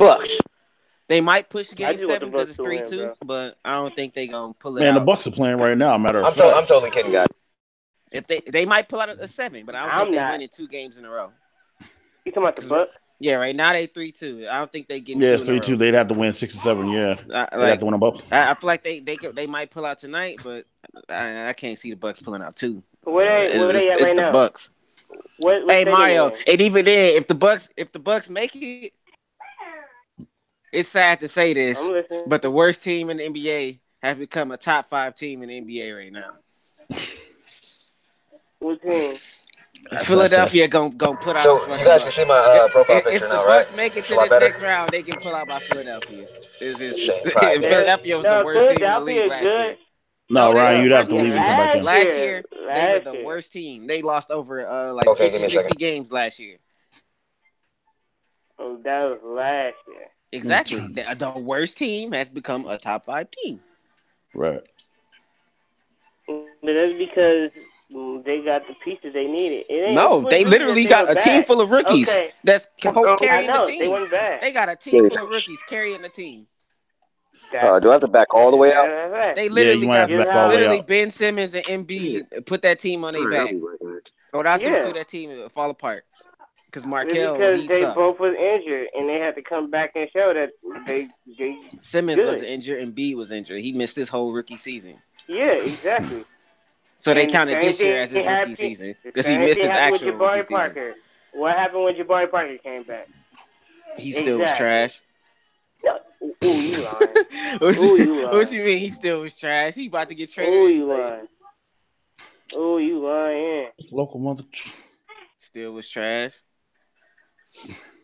Bucks. They might push Game 7 because it's 3-2, but I don't think they gonna pull it out. Man, the Bucks are playing right now. Matter of fact, I'm totally kidding, guys. If they might pull out a 7, but I don't think they're winning 2 games in a row. You talking about the Bucks? Yeah, right now they 3-2. I don't think they get. Yeah, it's 3-2. They'd have to win 6 and 7. Yeah, they have to win them both. I feel like they might pull out tonight, but I can't see the Bucks pulling out 2. Where they at right now? Bucks. Hey Mario, and even then, if the Bucks make it, it's sad to say this, but the worst team in the NBA has become a top 5 team in the NBA right now. What team? Philadelphia gonna put out. So you guys can see my profile picture now, right? If the Bucks make it to this next round, they can pull out by Philadelphia. Philadelphia was the worst team in the league last year. No, Ryan, you'd have to leave and come back in. Last year, they were the worst team. They lost over 50, 60 games last year. Oh, that was last year. Exactly. The worst team has become a top 5 team. Right. But that's because they got the pieces they needed. No, they literally got a team full of rookies that's carrying the team. They weren't bad. They got a team full of rookies carrying the team. Do I have to back all the way out? They literally got Ben Simmons and Embiid put that team on their back. Without them two, that team would fall apart. Because Markel, because they both was injured, and they had to come back and show that they Simmons was injured and Embiid was injured. He missed his whole rookie season. Yeah, exactly. So they counted this year as his rookie season because he missed his actual rookie season. What happened when Jabari Parker came back? He still was trash. Ooh, you lying. What you mean he still was trash? He about to get traded. Ooh, you lying. Ooh, you lying. Local mother. Still was trash.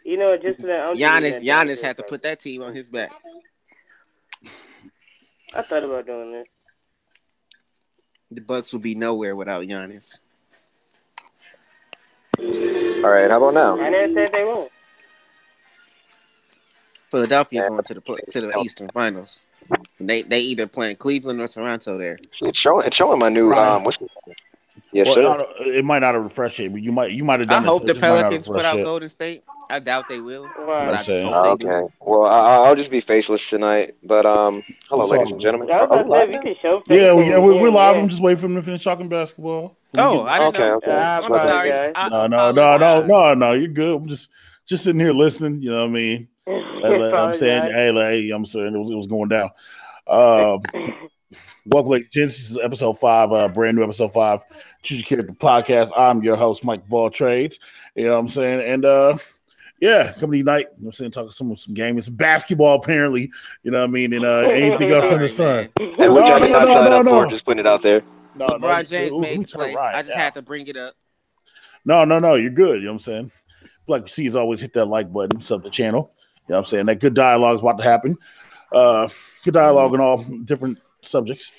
You know, just that. Giannis had to put that team on his back. I thought about doing this. The Bucks will be nowhere without Giannis. All right, how about now? I never said they won't. Philadelphia going to the Eastern Finals. They either playing Cleveland or Toronto there. It's showing my new Yes, well, it might not have refreshed it, but you might have done. I hope the Pelicans put out Golden State. I doubt they will. Okay. Well, I'll just be faceless tonight. But hello, ladies and gentlemen. We're live. I'm just waiting for them to finish talking basketball. I didn't know. I'm sorry. No. You're good. I'm just sitting here listening. You know what I mean? I'm saying, hey, I'm saying it was going down. Welcome, ladies and gents. This is episode 5, brand new episode 5, Choose Your Character podcast. I'm your host, Mike of All Trades. You know what I'm saying? And coming tonight, you know what I'm saying, talking some gaming, some basketball apparently. You know what I mean? And anything else in the sun. No. Just putting it out there. LeBron James made the play. I just had to bring it up. No, you're good. You know what I'm saying? Like you see, always hit that like button, sub the channel. You know what I'm saying? That good dialogue is about to happen. Good dialogue on all different subjects.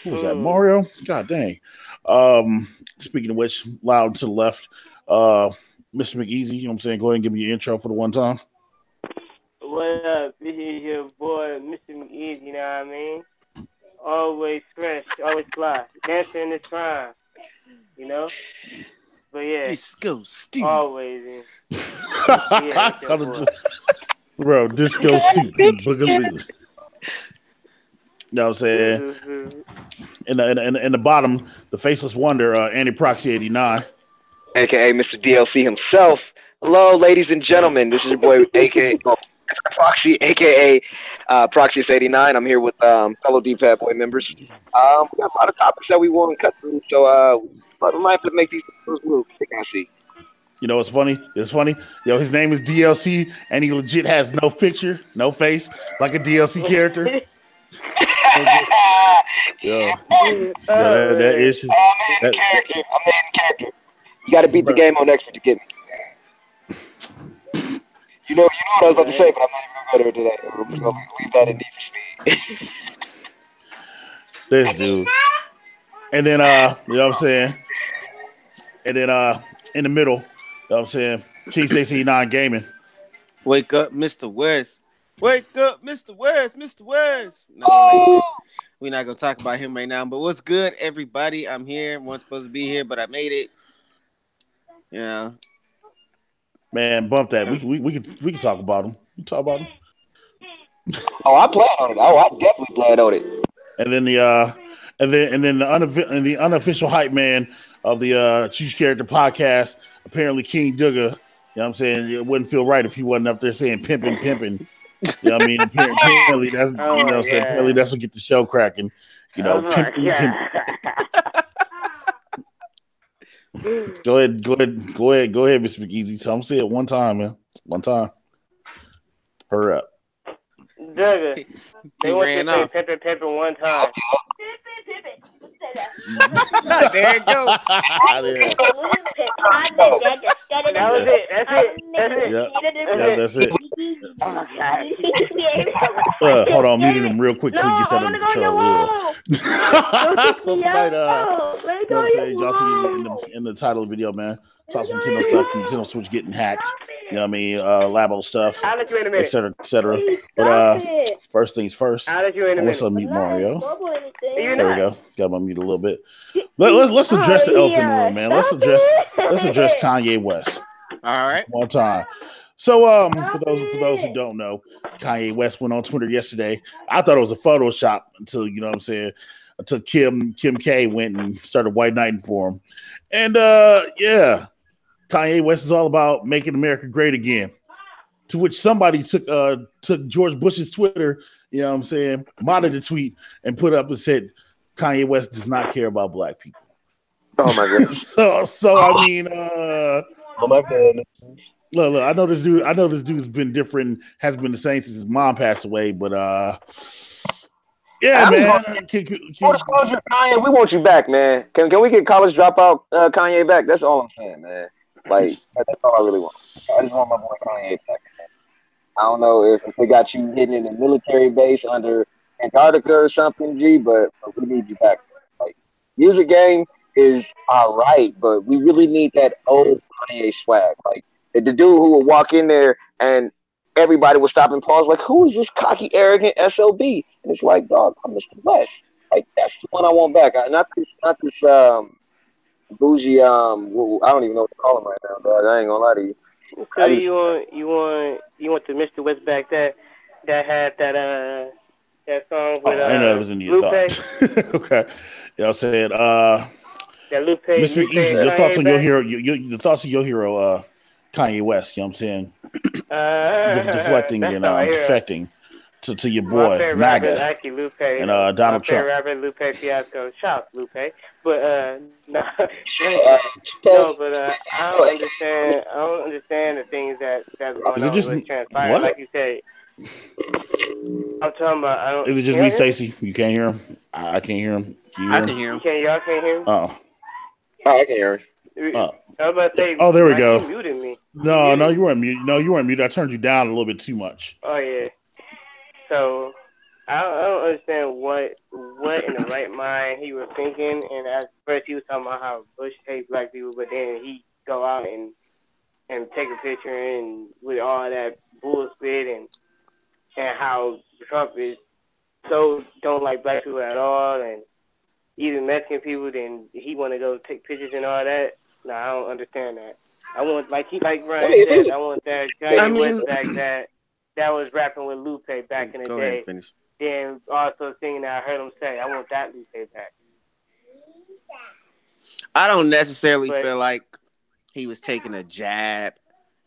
Who was that? Mario? God dang. Speaking of which, loud to the left, Mr. McEasy, you know what I'm saying? Go ahead and give me your intro for the one time. What up? This is your boy, Mr. McEasy, you know what I mean? Always fresh, always fly. Dancing in this prime, you know? But yeah. Disco Steve. Always. Bro, Disco Steve. You know what I'm saying? In the bottom, the faceless wonder, Andy Proxy 89. AKA Mr. DLC himself. Hello, ladies and gentlemen. This is your boy, AKA Proxy, AKA Proxy 89. I'm here with fellow D-Pad Boy members. We got a lot of topics that we want to cut through, so we might have to make these moves. I see. You know what's funny? It's funny. Yo, his name is DLC, and he legit has no picture, no face, like a DLC character. That is just. I'm the character. You got to beat the game on extra to get me. You know what I was about to say, but I'm not even going to go there today. I'm just going to leave that in Need for Speed. This dude. And then, you know what I'm saying? And then, in the middle, you know what I'm saying? King 69 Gaming. Wake up, Mr. West. Wake up, Mr. West, Mr. West. No, we're not going to talk about him right now. But what's good, everybody? I'm here. I'm not supposed to be here, but I made it. Yeah. Man, bump that. We can talk about him. We talk about him. Oh, I plan on it. Oh, I definitely plan on it. And then the unofficial hype man of the Choose Character podcast, apparently King Dugga. You know what I'm saying? It wouldn't feel right if he wasn't up there saying pimping. You know what I mean? Apparently that's apparently that's what get the show cracking. You know, pimping. Go ahead, Mr. McEasy. So I'm saying it one time, man. One time. Hurry up. Dugga, they want you to say pimpin' one time. There it goes. That was it. That's it. Yeah, that's it. Oh my God. Hold on, muting him real quick till he gets that under control. So tonight, you know what I'm saying? Y'all see in the title of the video, man. Talk some Nintendo stuff, Nintendo Switch getting hacked. You know what I mean? Labo stuff, et cetera. But first things first. Let's unmute Mario. There we go. Got my mute a little bit. Let's address the elephant in the room, man. Let's address Kanye West. All right. One time. So for those who don't know, Kanye West went on Twitter yesterday. I thought it was a Photoshop until, you know what I'm saying, until Kim K went and started white knighting for him. And yeah, Kanye West is all about making America great again. To which somebody took George Bush's Twitter, you know what I'm saying, modded the tweet and put up and said Kanye West does not care about black people. Oh my goodness. so I mean, oh my goodness. Look, I know this dude's been different, has been the same since his mom passed away, but yeah, man. Full disclosure, Kanye, we want you back, man. Can we get college dropout Kanye back? That's all I'm saying, man. Like, that's all I really want. I just want my boy Kanye back. I don't know if they got you hidden in a military base under Antarctica or something, G, but we need you back. Like, music game is all right, but we really need that old Kanye swag. Like, the dude who would walk in there and everybody would stop and pause, like, who is this cocky, arrogant SOB? And it's like, dog, I'm Mr. West. Like, that's the one I want back. Not this bougie, I don't even know what to call him right now, dog. I ain't gonna lie to you. So you want the Mr. West back that had that song with I know it was in your thoughts. Okay. You know what I'm saying? That Lupe, Mr. Easy, your thoughts on your hero, the thoughts of your hero, Kanye West, you know what I'm saying? Deflecting and defecting to your boy, MAGA, Lupe, and Donald Trump. Rapper Lupe Fiasco. Shout Lupe. But no, but I don't understand the things that's going on with transpiring. Like you say, I'm talking about. Is it just me, Stacy? You can't hear him? I can't hear him. I can hear him. Y'all can't hear him? Oh, I can hear him. I was about to say, oh, there we go. You muted me. No, you weren't muted. No, you weren't muted. I turned you down a little bit too much. Oh yeah. So I don't understand what in the right mind he was thinking. And at first he was talking about how Bush hates black people, but then he go out and take a picture and with all that bullshit and how Trump is so don't like black people at all, and even Mexican people. Then he want to go take pictures and all that. No, I don't understand that. I want like Ryan said. I want that Kanye West back that was rapping with Lupe back in the day. Then also singing that I heard him say, I want that Lupe back. I don't necessarily feel like he was taking a jab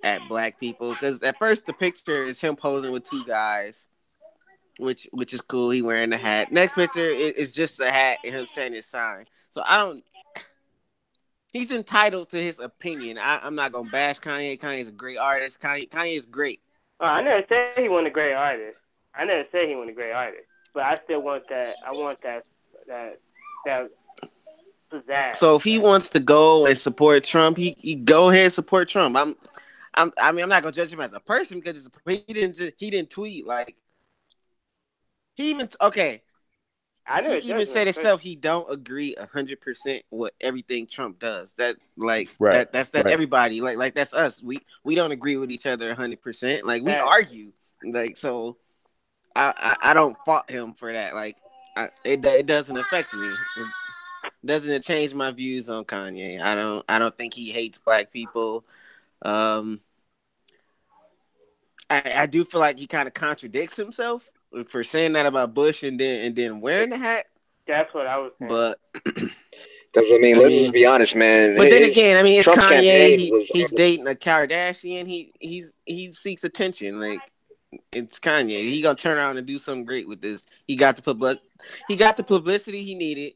at black people, because at first the picture is him posing with two guys, which is cool. He wearing the hat. Next picture is just a hat and him saying his sign. So he's entitled to his opinion. I'm not gonna bash Kanye. Kanye's a great artist. Kanye is great. Oh, I never said he wasn't a great artist. But I still want that. I want that pizzazz. So if he wants to go and support Trump, he go ahead and support Trump. I'm not gonna judge him as a person because he didn't tweet like he even okay. He even said himself he don't agree 100% with everything Trump does. That like that's everybody. Like that's us. We don't agree with each other 100%. Like we argue. Like so, I don't fault him for that. Like it doesn't affect me. It doesn't change my views on Kanye. I don't think he hates black people. I do feel like he kind of contradicts himself for saying that about Bush and then wearing the hat. That's what I was saying. But because let's just be honest, man. But then again, I mean, it's Trump's Kanye. He's dating a Kardashian. He seeks attention. Like, it's Kanye. He gonna turn around and do something great with this. He got the publicity he needed.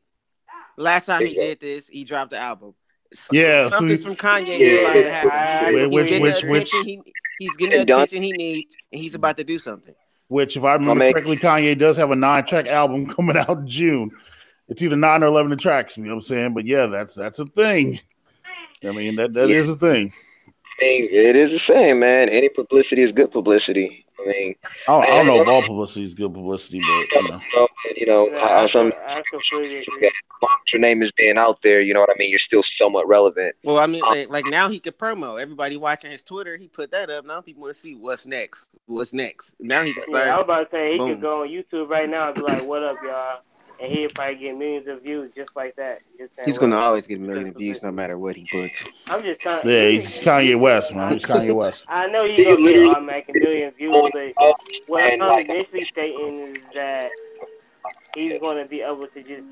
Last time he did this, he dropped the album. Something from Kanye is about to happen. He's getting the attention. He's getting the attention he needs, and he's about to do something. Which, if I remember correctly, Kanye does have a 9-track album coming out in June. It's either 9 or 11 tracks. You know what I'm saying? But yeah, that's a thing. I mean, that is a thing. I mean, it is the same, man. Any publicity is good publicity. I mean, I don't know if all publicity is good publicity, but your name is being out there. You know what I mean? You're still somewhat relevant. Well, I mean, like now he could promo. Everybody watching his Twitter, he put that up. Now people want to see what's next. Now he can start. I was about to say he could go on YouTube right now and be like, "What up, y'all?" And he'll probably get millions of views just like that. He's gonna always get a million views no matter what he puts. I'm just trying. Yeah, he's Kanye West, man. He's Kanye West. I know he's gonna get automatic a million views, but what I'm initially stating is that he's gonna be able to just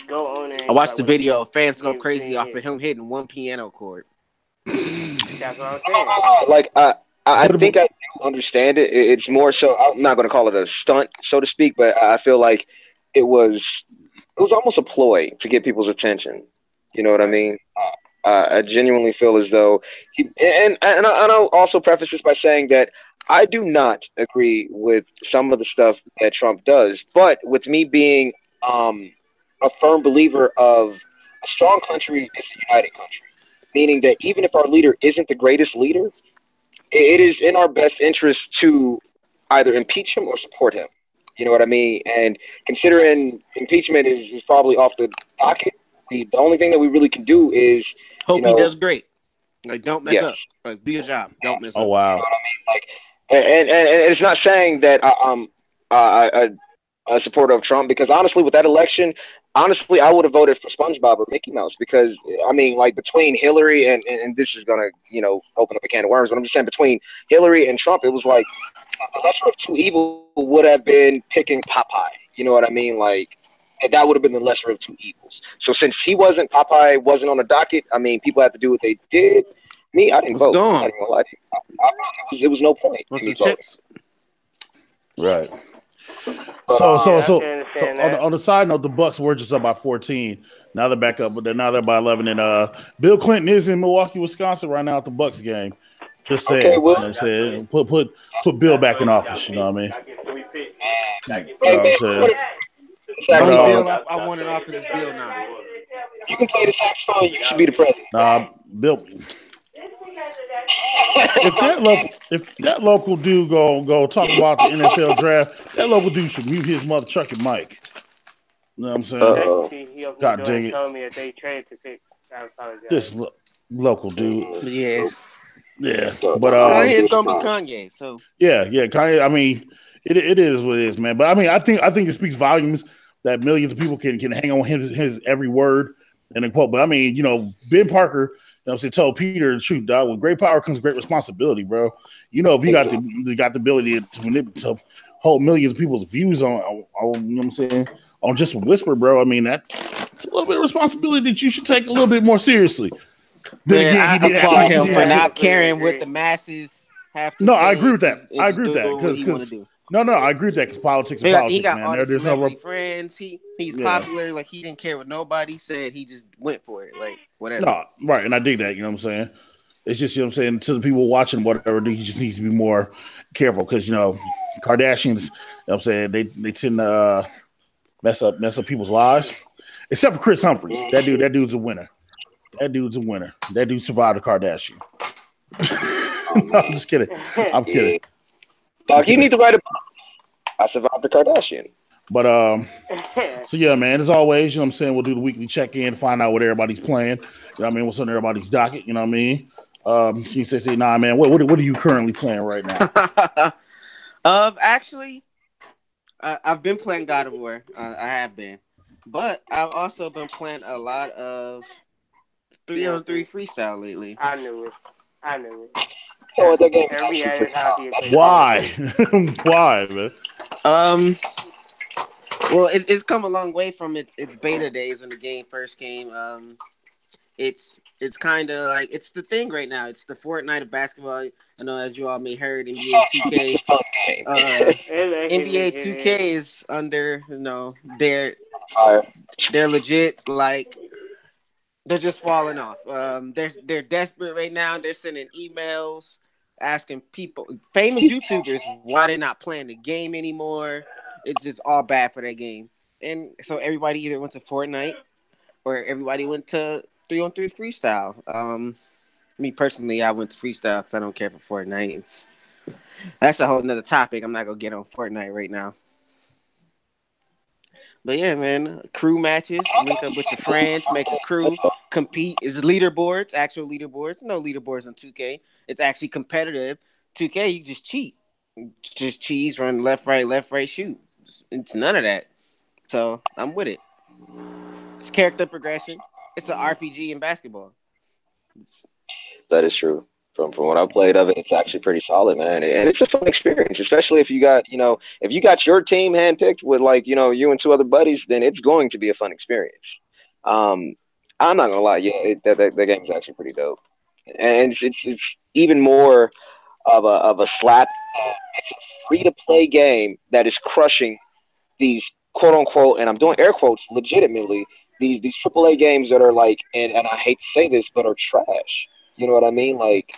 go on and. I watched the video. Fans go crazy off of him hitting one piano chord. That's what I'm saying. I think I understand it. It's more so. I'm not gonna call it a stunt, so to speak, but I feel like. It was almost a ploy to get people's attention. You know what I mean? I genuinely feel as though and I'll also preface this by saying that I do not agree with some of the stuff that Trump does, but with me being a firm believer of a strong country is a united country, meaning that even if our leader isn't the greatest leader, it is in our best interest to either impeach him or support him. You know what I mean? And considering impeachment is probably off the docket, the only thing that we really can do is hope he does great. Like, don't mess up. Like, be a job. Don't mess up. Oh wow! You know what I mean? Like, and it's not saying that I'm a supporter of Trump, because honestly, with that election, I would have voted for SpongeBob or Mickey Mouse, because I mean, like, between Hillary and this is gonna open up a can of worms, but I'm just saying between Hillary and Trump, it was like the lesser of two evils would have been picking Popeye. You know what I mean? Like, that would have been the lesser of two evils. So since Popeye wasn't on the docket, I mean, people had to do what they did. Me, I didn't vote. I didn't lie to you. It was no point. Want some chips? Right. So on the side note, the Bucks were just up by 14. Now they're back up, but now they're by 11. And Bill Clinton is in Milwaukee, Wisconsin right now at the Bucks game. Just saying, you know what I'm saying? Put Bill back in office. You know what I mean? You know what I'm saying? Bill I want in office is Bill now. You can play the saxophone. You should be the president. Bill. If that local dude go talk about the NFL draft, that local dude should mute his mother trucking mic. You know what I'm saying? God dang it! Told me that they traded to pick. I apologize. This local dude. Yeah. But it's gonna be Kanye. So yeah, Kanye. I mean, it is what it is, man. But I mean, I think it speaks volumes that millions of people can hang on his every word and a quote. But I mean, Ben Parker. You know what I'm saying, told Peter the truth, dog. With great power comes great responsibility, bro. You know, if you got the ability to hold millions of people's views on you know what I'm saying, on just a whisper, bro. I mean, that's a little bit of responsibility that you should take a little bit more seriously. I applaud him for not caring what the masses have to say. No, I agree with that. I agree with that because No, I agree with that because politics is politics, he got man. all his celebrity friends. He's popular. Like, he didn't care what nobody said. He just went for it. Like, whatever. No, right, and I dig that. You know what I'm saying? It's just, you know what I'm saying, to the people watching whatever, he just needs to be more careful because, Kardashians, you know what I'm saying, they tend to mess up people's lives. Except for Chris Humphries. That dude's a winner. That dude survived a Kardashian. No, I'm just kidding. I'm kidding. Dog, you need to write a book. I survived the Kardashian. But so yeah, man, as always, you know what I'm saying, we'll do the weekly check-in, find out what everybody's playing. You know what I mean? What's on everybody's docket, you know what I mean? Can you say, nah, man, what are you currently playing right now? Actually, I've been playing God of War. I have been. But I've also been playing a lot of 3-on-3 freestyle lately. I knew it. So that game why? Why, man? Well, it's come a long way from its beta days when the game first came. It's kind of like it's the thing right now. It's the Fortnite of basketball. I know, as you all may heard, NBA 2K. NBA 2K is under, they're legit, like they're just falling off. They're desperate right now. They're sending emails asking people, famous YouTubers, why they're not playing the game anymore. It's just all bad for that game. And so everybody either went to Fortnite or everybody went to 3-on-3 freestyle. Me personally, I went to freestyle because I don't care for Fortnite. That's a whole nother topic. I'm not gonna get on Fortnite right now. But yeah, man, crew matches, link up with your friends, make a crew, compete. Is leaderboards, actual leaderboards. No leaderboards on 2K. It's actually competitive. 2K, you just cheat. Just cheese, run left, right, shoot. It's none of that. So I'm with it. It's character progression. It's an RPG in basketball. That is true. From what I played of it, it's actually pretty solid, man. And it's a fun experience, especially if you got, if you got your team handpicked with you and two other buddies, then it's going to be a fun experience. I'm not gonna lie, yeah, that game is actually pretty dope, and it's even more of a slap. It's a free to play game that is crushing these quote unquote, and I'm doing air quotes, legitimately, these AAA games that are like, and I hate to say this, but are trash. You know what I mean? Like,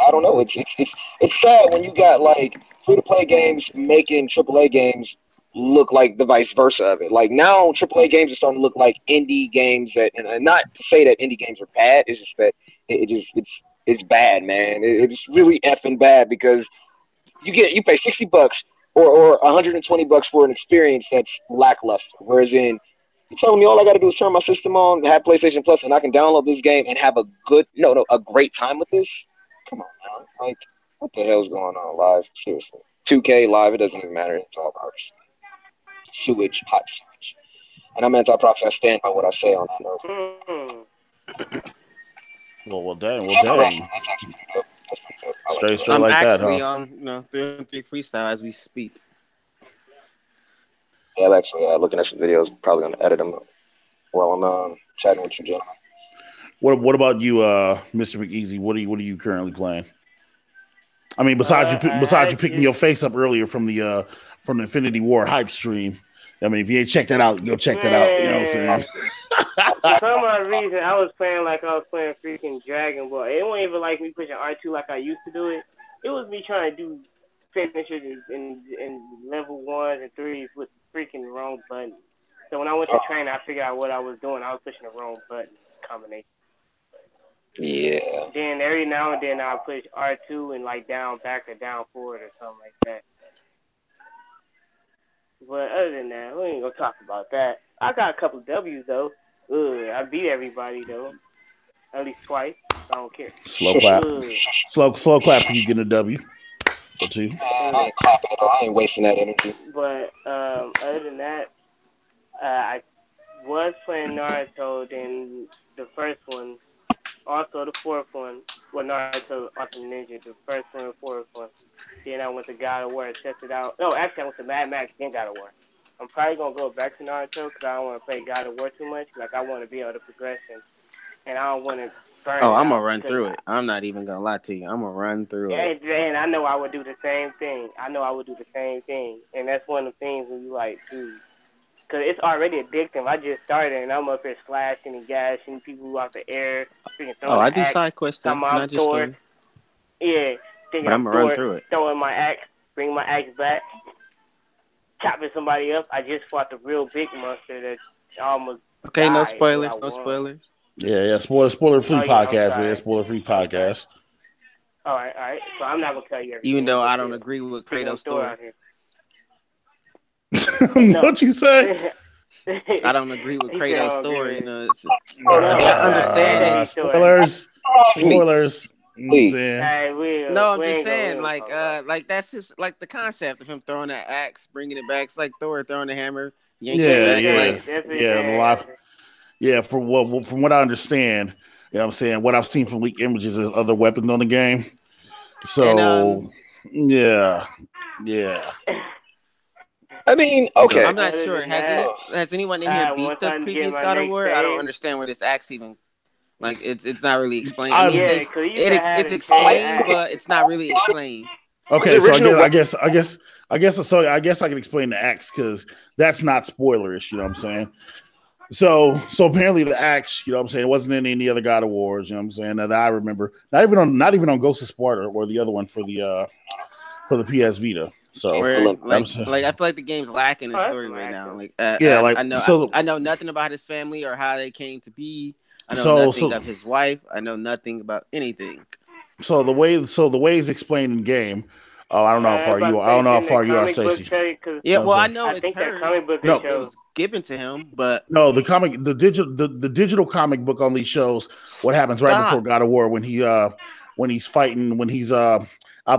I don't know. It's sad when you got like free to play games making AAA games look like the vice versa of it. Like now, AAA games are starting to look like indie games and not to say that indie games are bad. It's just that it's bad, man. It's really effing bad because you pay $60 or $120 for an experience that's lackluster. Whereas you're telling me all I got to do is turn my system on, have PlayStation Plus, and I can download this game and have a great time with this? Come on, man. Like, what the hell's going on live? Seriously. 2K live, it doesn't even matter. It's all garbage. Sewage, hot sewage. And I'm anti-proxy. I stand by what I say on that note. Well, dang. Straight I'm like that, huh? I'm actually on 3-on-3 freestyle as we speak. Yeah, I'm actually looking at some videos. Probably gonna edit them while I'm chatting with you, gentlemen. What about you, Mr. McEasy? What are you currently playing? I mean, besides you picking your face up earlier from the Infinity War hype stream. I mean, if you ain't checked that out, go check that out. You know what I'm saying? For some odd reason, I was playing freaking Dragon Ball. It wasn't even like me pushing R2 like I used to do it. It was me trying to do finishes in level 1s and 3s with freaking wrong button. So when I went to train, I figured out what I was doing. I was pushing the wrong button combination. Yeah. Then every now and then I'll push R2 and like down back or down forward or something like that. But other than that, we ain't gonna talk about that. I got a couple of W's though. I beat everybody though. At least twice. I don't care. Slow clap. Slow clap for you getting a W. Or two. I ain't clapping at all. I ain't wasting that energy. But other than that, I was playing Naruto, then the first one, also the fourth one. Well, Naruto Ultimate Ninja, the first one and fourth one. Then I went to God of War and tested out. No, actually I went to Mad Max, then God of War. I'm probably going to go back to Naruto because I don't want to play God of War too much. Like, I want to be able to progression. And I don't want to burn it I'm going to run through it. I'm not even going to lie to you. I'm going to run through it. And I know I would do the same thing. And that's one of the things when you like, dude. Because it's already addictive. I just started and I'm up here slashing and gashing people out the air. I do side quests too, not just story. Yeah. But I'm going to run through it. Throwing my axe, bring my axe back. Chopping somebody up. I just fought the real big monster that almost died. No spoilers. No spoilers. Yeah. Spoiler-free podcast, man. Spoiler-free podcast. All right. So I'm not going to tell you everything. Even though I don't agree with Kratos' story. What you say? I don't agree with Kratos' story. I understand it. Spoilers. Please. I'm just saying, like that's just like the concept of him throwing that axe, bringing it back. It's like Thor throwing the hammer, yanking it back. From what I understand, you know what I'm saying, what I've seen from leaked images is other weapons on the game. So, yeah. I mean, okay. I'm not sure. Has anyone in here beat the previous God of War? I don't understand where this axe even. Like it's not really explained. I mean, it's explained, but it's not really explained. Okay, so I guess I can explain the axe because that's not spoilerish. You know what I'm saying? So apparently the axe, you know what I'm saying, it wasn't in any other God of Wars. You know what I'm saying, that I remember. Not even on Ghost of Sparta or the other one for the PS Vita. So I feel like the game's lacking in story right now. I know nothing about his family or how they came to be. I know nothing of his wife. I know nothing about anything. So the way it's explained in game. Oh, I don't know how far you are. I don't know how far you are, Stacey. Yeah, well, I know it's hers. No, it was given to him, but no, the digital comic book on these shows. What happens right before God of War when he's fighting, when he's out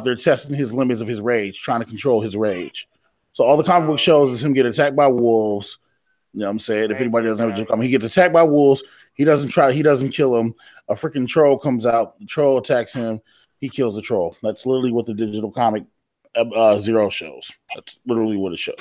there testing his limits of his rage, trying to control his rage. So all the comic book shows is him get attacked by wolves. You know what I'm saying? If anybody doesn't have a digital comic, he gets attacked by wolves. He doesn't kill him. A freaking troll comes out. The troll attacks him. He kills the troll. That's literally what the digital comic Zero shows. That's literally what it shows.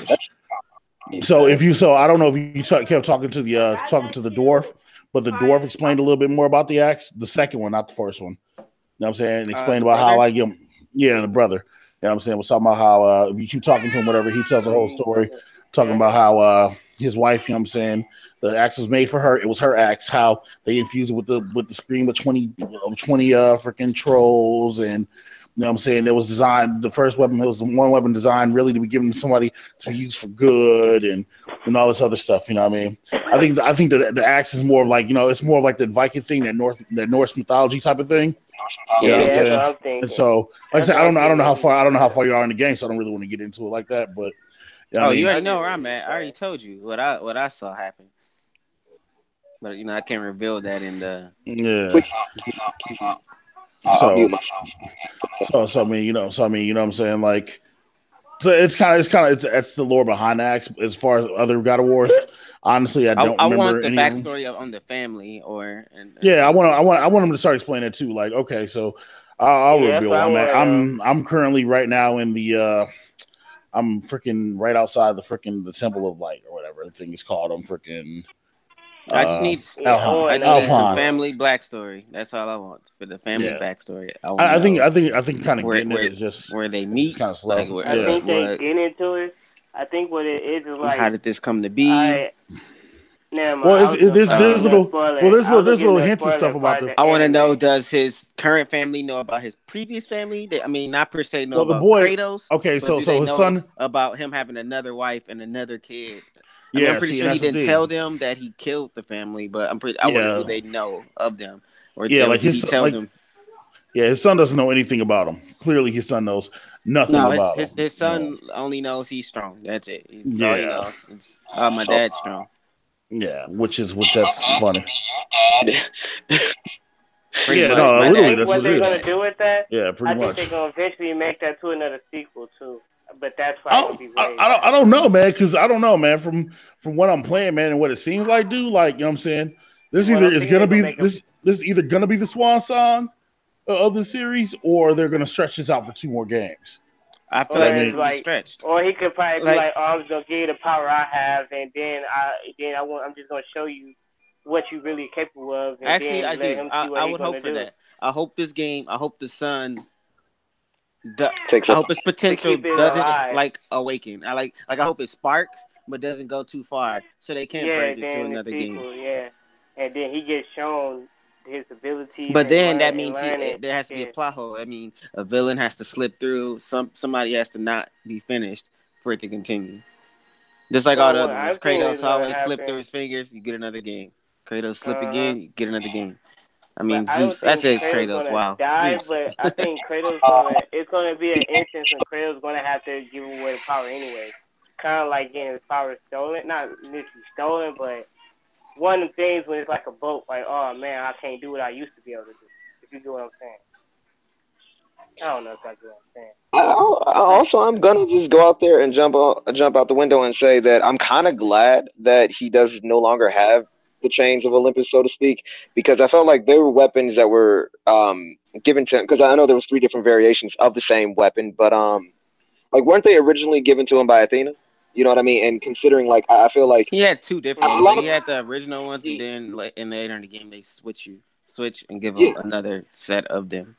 So I don't know if you kept talking to the dwarf, but the dwarf explained a little bit more about the axe. The second one, not the first one. You know what I'm saying? Explained about how the brother. You know what I'm saying? Was talking about how if you keep talking to him, whatever, he tells the whole story, talking about how his wife, you know what I'm saying, the axe was made for her. It was her axe. How they infused it with the scream of 20 freaking trolls, and you know what I'm saying, it was designed. The first weapon, it was the one weapon designed really to be given to somebody to be used for good, and all this other stuff. You know what I mean? I think that the axe is more of like, you know, it's more of like the Viking thing, that Norse mythology type of thing. Yeah, that's what I'm thinking. And so, like I said, I don't know how far you are in the game, so I don't really want to get into it like that. But you know you already know where I'm at. I already told you what I saw happen. But you know, I can't reveal that in the So I mean, you know what I'm saying, like, so it's that's the lore behind the axe as far as other God of Wars. Honestly, I don't remember. I want the backstory on the family, I want them to start explaining it too. Like, okay, so I'll reveal where I'm at. I'm currently right now in the I'm freaking right outside the Temple of Light or whatever the thing is called. I'm freaking. I just need some family backstory. That's all I want for the family backstory. I think kind of getting it is just where they meet. Kind of slow. Like, I think they get into it. I think what it is like, how did this come to be? There's little hints and stuff about them. I want to know: does his current family know about his previous family? I mean, not per se know about Kratos. Okay, so his son about him having another wife and another kid. I'm pretty sure he didn't tell them that he killed the family, but I wonder who they know of them. Or like his son, them. Yeah, his son doesn't know anything about him. Clearly, his son knows nothing about him. His son only knows he's strong. That's it. That's all he knows. It's my dad's strong. Yeah, which that's funny. Literally, that's what they're gonna do with that. Yeah, pretty much. I think they're gonna eventually make that to another sequel too. But that's probably I don't know, man, because I don't know, man. From what I'm playing, man, and what it seems like, dude, like, you know what I'm saying, this is gonna be either gonna be the swan song of the series, or they're gonna stretch this out for 2 more games. I feel like it's like stretched. Or he could probably be like, "Oh, I'm gonna give you the power I have, and then I'm just gonna show you what you really capable of." And actually, then I do. I would hope for that. I hope this game. I hope the son. I hope its potential doesn't awaken. I hope it sparks, but doesn't go too far, so they can't bring it to another game. Yeah, and then he gets shown his abilities. But then that means there has to be a plot hole. I mean, a villain has to slip through. Somebody has to not be finished for it to continue. Just like all the other ones. Kratos always slip through his fingers. You get another game. Kratos slip again. You get another game. I mean, Zeus. I said Kratos. Wow. Zeus. But I think Kratos it's gonna be an instance when Kratos gonna have to give away the power anyway. Kind of like getting his power stolen. Not literally stolen, but one of the things when it's like a boat, like, oh man, I can't do what I used to be able to do. If you get what I'm saying. I don't know if I get what I'm saying. I'm gonna just go out there and jump out the window and say that I'm kind of glad that he does no longer have the chains of Olympus, so to speak, because I felt like there were weapons that were given to him. Because I know there was 3 different variations of the same weapon, but like weren't they originally given to him by Athena? You know what I mean? And considering like I feel like he had 2 different ones. He had the original ones, and then later in the game they switch and give him another set of them.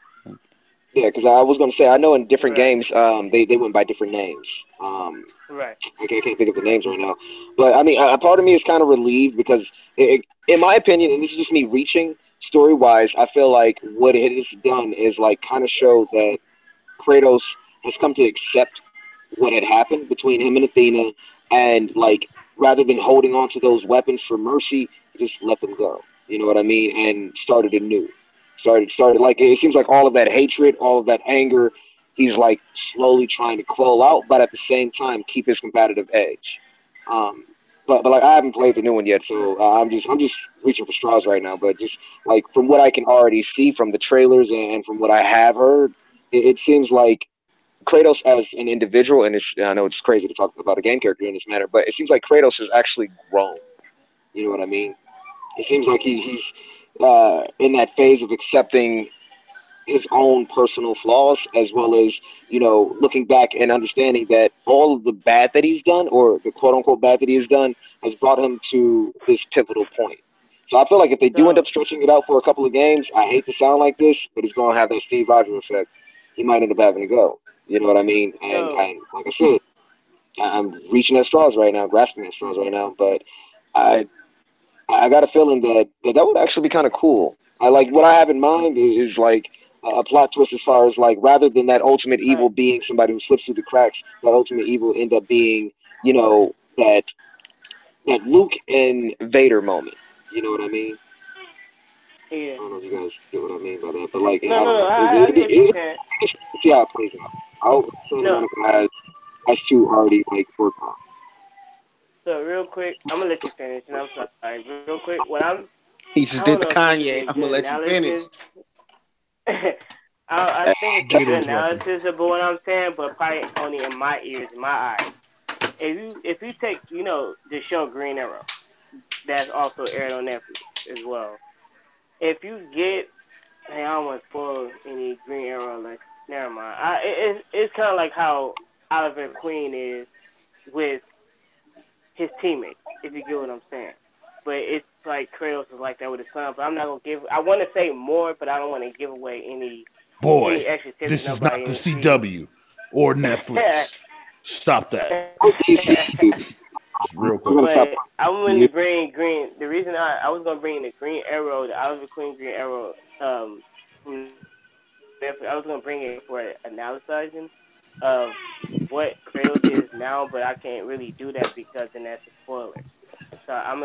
Yeah, because I was going to say, I know in different games, they went by different names. Right. I can't think of the names right now. But, I mean, a part of me is kind of relieved because, in my opinion, and this is just me reaching, story-wise, I feel like what it has done is, like, kind of show that Kratos has come to accept what had happened between him and Athena, and, like, rather than holding on to those weapons for mercy, just let them go. You know what I mean? And started anew. Started like it seems like all of that hatred, all of that anger, he's like slowly trying to quell out, but at the same time keep his competitive edge. But like I haven't played the new one yet, so I'm just reaching for straws right now. But just like from what I can already see from the trailers and from what I have heard, it seems like Kratos as an individual, and I know it's crazy to talk about a game character in this manner, but it seems like Kratos has actually grown. You know what I mean? It seems like he's in that phase of accepting his own personal flaws, as well as, you know, looking back and understanding that all of the bad that he's done, or the quote unquote bad that he has done, has brought him to this pivotal point. So I feel like if they do end up stretching it out for a couple of games, I hate to sound like this, but it's going to have that Steve Rogers effect. He might end up having to go. You know what I mean? And like I said, I'm reaching at straws right now, grasping at straws right now, but I got a feeling that would actually be kind of cool. I like what I have in mind is like a plot twist as far as like rather than that ultimate evil being somebody who slips through the cracks, that ultimate evil end up being, you know, that Luke and Vader moment. You know what I mean? Yeah. I don't know if you guys get what I mean by that, but like I get what you're saying. See how it plays out. I hope Santa Monica has 2 already like worked on. So real quick, I'm gonna let you finish, and I'm sorry. Real quick, he just did the Kanye. I'm gonna let you finish. I think it's a good analysis of what I'm saying, but probably only in my ears, in my eyes. If you take, you know, the show Green Arrow, that's also aired on Netflix as well. If you get, I don't want to spoil any Green Arrow, like, never mind. It's kind of like how Oliver Queen is with his teammates, if you get what I'm saying. But it's like Kratos is like that with his son. But I'm not gonna give. I want to say more, but I don't want to give away any extra tips. This is not the CW or Netflix. Stop that. Real quick. But I'm going to bring Green. The reason I was going to bring the Green Arrow, the Oliver Queen Green Arrow. I was going to bring it for analyzing of what Kratos is now, but I can't really do that because then that's a spoiler. So I'm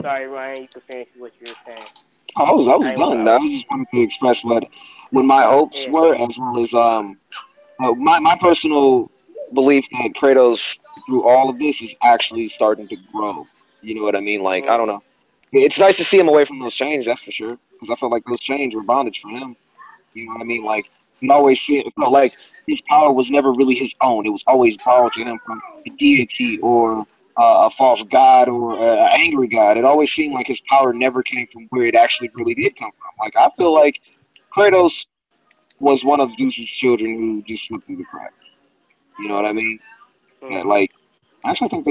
sorry, Ryan. You can finish what you were saying. I was done. I just wanted to express what my hopes were, as well as my personal belief that Kratos, through all of this, is actually starting to grow. You know what I mean? Like, I don't know. It's nice to see him away from those chains, that's for sure. Because I felt like those chains were bondage for him. You know what I mean? Like, it felt like his power was never really his own. It was always borrowed to him from a deity or a false god or an angry god. It always seemed like his power never came from where it actually really did come from. Like, I feel like Kratos was one of Zeus's children who just slipped through the cracks. You know what I mean? Yeah, like, I actually think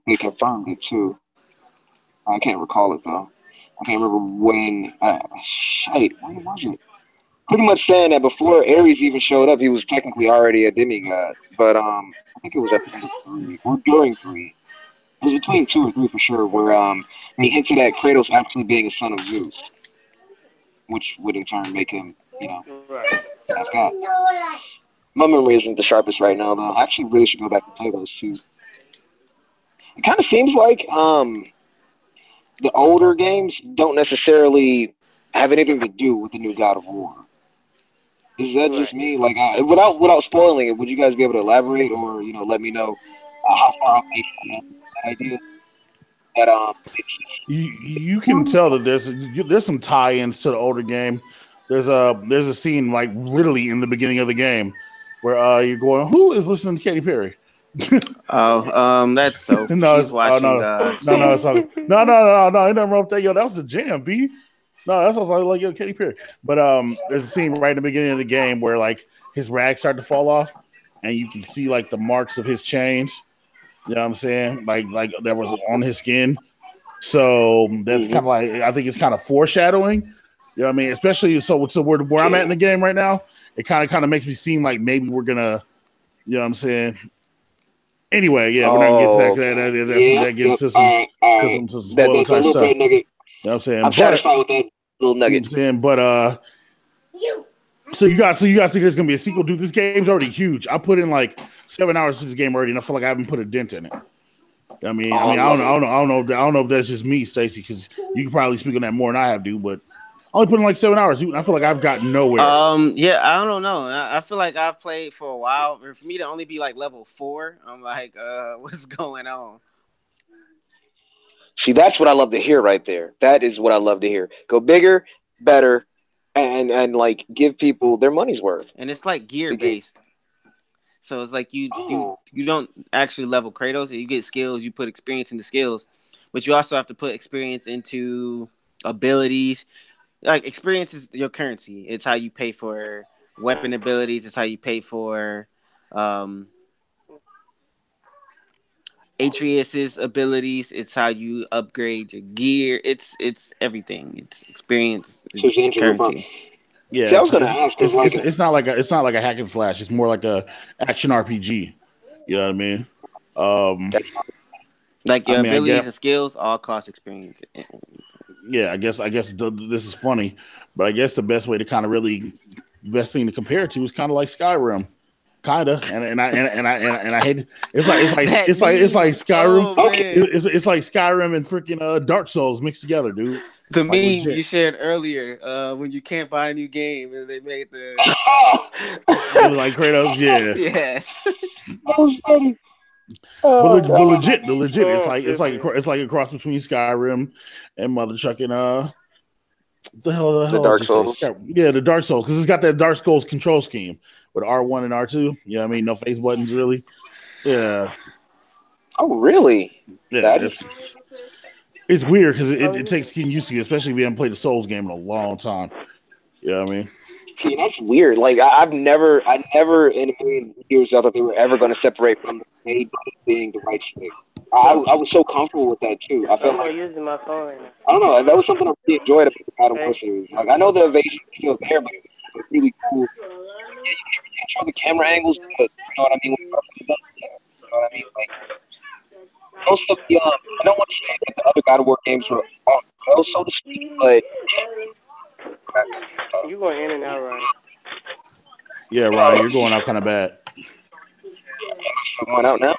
they confirmed it too. I can't recall it though. I can't remember when. When was it? Pretty much saying that before Ares even showed up, he was technically already a demigod. But I think it was at the end of 3 or during 3. It was between 2 or 3 for sure, where he hinted at Kratos actually being a son of Zeus, which would in turn make him, you know, half god. My memory isn't the sharpest right now, though. I actually really should go back and play those 2. It kind of seems like the older games don't necessarily have anything to do with the new God of War. Is that just me? Like, without spoiling it, would you guys be able to elaborate, or let me know how far off they that idea? That you can tell that there's some tie-ins to the older game. There's a scene like literally in the beginning of the game where you're going, who is listening to Katy Perry? That's so. No, She's watching. no, it's all, ain't nothing wrong with that. Yo, that was a jam, B. No, that's what I was like, yo, Katy Perry. But there's a scene right in the beginning of the game where like his rags start to fall off, and you can see like the marks of his chains. You know what I'm saying? Like that was on his skin. So that's kind of like, I think it's kind of foreshadowing. You know what I mean? Especially so where I'm at in the game right now, it kind of makes me seem like maybe we're gonna, you know what I'm saying? Anyway, yeah, we're not gonna get to that. That gets to some spoiler type stuff. You know what I'm saying? I'm satisfied with that little nugget. You know what I'm saying? So you guys think there's gonna be a sequel? Dude, this game's already huge. I put in like 7 hours to this game already, and I feel like I haven't put a dent in it. I don't know if that's just me, Stacy, because you can probably speak on that more than I have to, but I only put in like 7 hours. I feel like I've gotten nowhere. Yeah, I don't know. I feel like I've played for a while. For me to only be like level 4, I'm like, what's going on? See, that's what I love to hear right there. That is what I love to hear. Go bigger, better, and like give people their money's worth. And it's like gear based. So it's like you don't actually level Kratos. You get skills, you put experience into skills, but you also have to put experience into abilities. Like experience is your currency. It's how you pay for weapon abilities. It's how you pay for Atreus's abilities. It's how you upgrade your gear. It's everything. It's experience. It's currency. Yeah, it's not like a hack and slash. It's more like a action RPG. You know what I mean? Like your abilities and skills all cost experience. Yeah, I guess this is funny, but I guess the best way to kind of best thing to compare it to is kind of like Skyrim, kind of, and I hate it. It's like Skyrim. Oh, it's like Skyrim and freaking Dark Souls mixed together, dude. The meme you shared earlier, when you can't buy a new game, and they made the it was like Kratos, yeah. Yes. That was funny. But legit, it's like a cross between Skyrim and mother chucking the Dark Souls. Yeah, the Dark Souls, because it's got that Dark Souls control scheme with R1 and R2. You know what I mean? No face buttons, really. Yeah. Oh, really? Yeah, it's weird because it takes getting used to, especially if you haven't played a Souls game in a long time. You know what I mean? See, that's weird. Like I never in a million years I thought they were ever going to separate from the made being the right stick. I was so comfortable with that too. I felt like using my phone right now. I don't know. That was something I really enjoyed about the God of War series. Like I know the evasion is still there, but it's really cool. Yeah, you can control the camera angles, but you know what I mean. You know what I mean? Like most of the I don't want to say that the other God of War games were off, so to speak, but. You going in and out, Ryan? Yeah, Ryan, you're going out kind of bad. I'm going out now.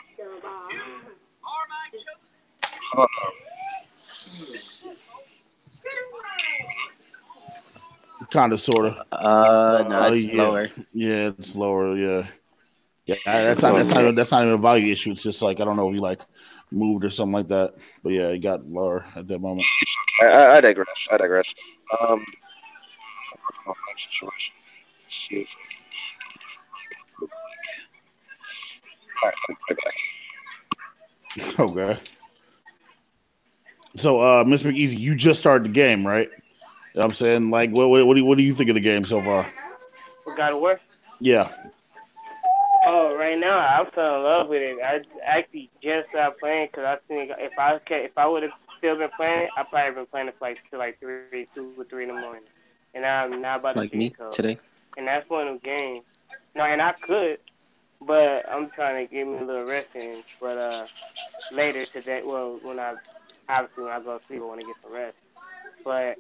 Kind of, sort of. No, it's lower. Yeah, it's lower. Yeah. That's not even a value issue. It's just like I don't know if you like moved or something like that. But yeah, it got lower at that moment. I digress. Okay. So, Miss McEasy, you just started the game, right? You know what I'm saying, like, what do you think of the game so far? What God of War? Yeah. Oh, right now I fell in love with it. I actually just stopped playing because I think if I would have still been playing it, I probably been playing it till like 2 or 3 in the morning. And I'm not about to like me today. And that's one of the games. No, and I could, but I'm trying to get me a little rest in. But later today, well, when I go to sleep, I want to get some rest. But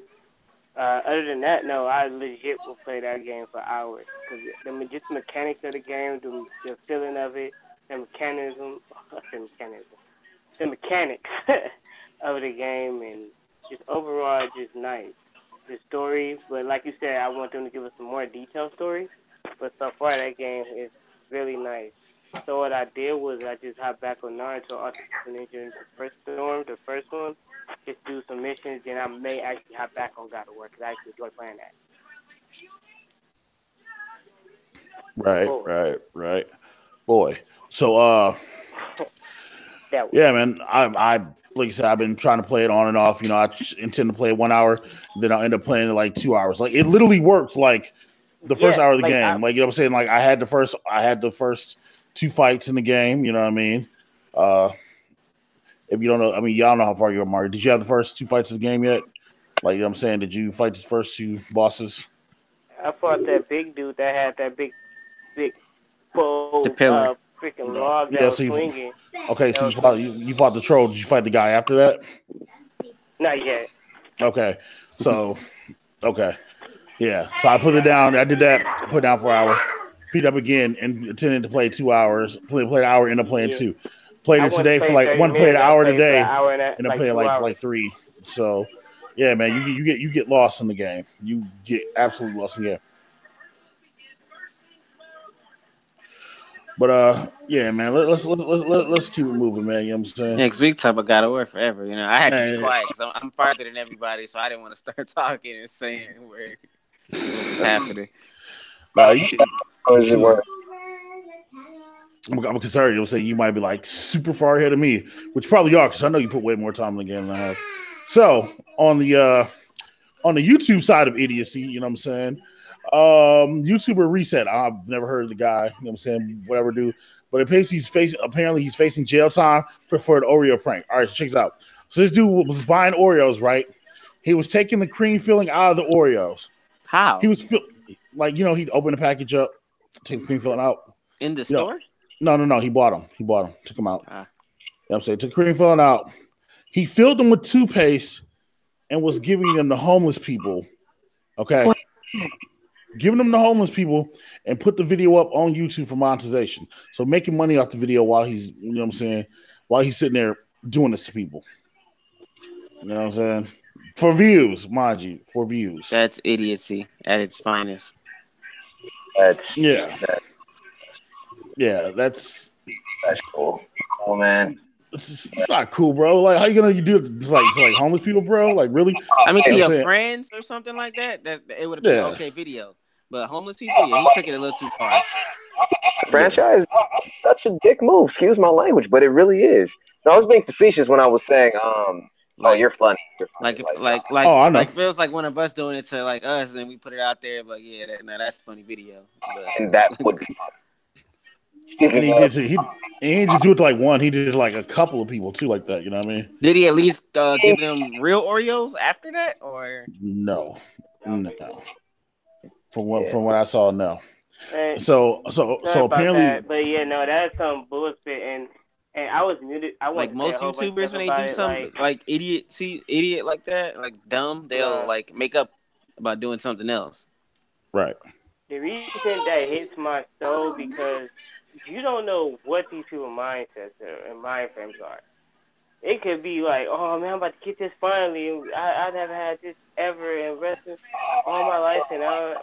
other than that, no, I legit will play that game for hours because the mechanics of the game, the feeling of it, the mechanics of the game, and just overall, just nice. The story, but like you said, I want them to give us some more detailed stories. But so far, that game is really nice. So what I did was I just hopped back on Naruto Ultimate Ninja the first one, just do some missions, then I may actually hop back on God of War because I actually enjoy playing that. Right. Boy. So Yeah, man. I like I said, I've been trying to play it on and off. You know, I intend to play it 1 hour, then I'll end up playing it like 2 hours. Like it literally works like the first hour of the game. Like you know what I'm saying? Like I had the first 2 fights in the game, you know what I mean? If you don't know, I mean y'all know how far you are, Mario. Did you have the first 2 fights of the game yet? Like you know what I'm saying? Did you fight the first 2 bosses? I fought that big dude that had that big pole, freaking log that was swinging. Okay, so you fought the troll. Did you fight the guy after that? Not yet. Okay, so yeah. So I put it down. I did that. Put it down for an hour. Picked up again and intended to play 2 hours. Played an hour. Ended up playing 2. Played it today for like one. Played an hour today. And I played like 3. So yeah, man, you get lost in the game. You get absolutely lost in the game. But yeah, man, let's keep it moving, man. You know what I'm saying? Yeah, because we talk about God of War forever. You know, I had to be quiet because I'm farther than everybody, so I didn't want to start talking and saying where what's happening. How does it work? I'm concerned. You'll say you might be like super far ahead of me, which you probably are because I know you put way more time in the game than I have. So on the YouTube side of idiocy, you know what I'm saying? YouTuber Reset. I've never heard of the guy, you know what I'm saying? Whatever, dude. But he's facing jail time for an Oreo prank. All right, so check this out. So this dude was buying Oreos, right? He was taking the cream filling out of the Oreos. How? He was he'd open the package up, take the cream filling out. In the store? No. He bought them. Took them out. You know what I'm saying? Took the cream filling out. He filled them with toothpaste and was giving them to homeless people. Okay. What? Giving them to homeless people and put the video up on YouTube for monetization. So making money off the video while he's, you know what I'm saying, while he's sitting there doing this to people. You know what I'm saying? For views, mind you, for views. That's idiocy at its finest. That's cool. Cool, man. It's not cool, bro. Like, how you gonna do it to like homeless people, bro? Like, really? I mean, to your friends or something like that. That it would have been okay video, but homeless people, yeah, he took it a little too far. Franchise, such a dick move. Excuse my language, but it really is. So I was being facetious when I was saying, you're funny. Like feels like one of us doing it to like us, and we put it out there. But yeah, that's a funny video. But, and that would be. And he didn't just do it to like one. He did it to like a couple of people too, like that. You know what I mean? Did he at least give them real Oreos after that, or no? From what I saw, no. So apparently, but yeah, no, that's some bullshit. And I was muted. I like most YouTubers when they do something like idiot like that, like dumb, they'll like make up about doing something else. Right. The reason that hits my soul because you don't know what these people's mindsets and mind frames are. It could be like, oh man, I'm about to get this finally. I never had this ever in wrestling all my life,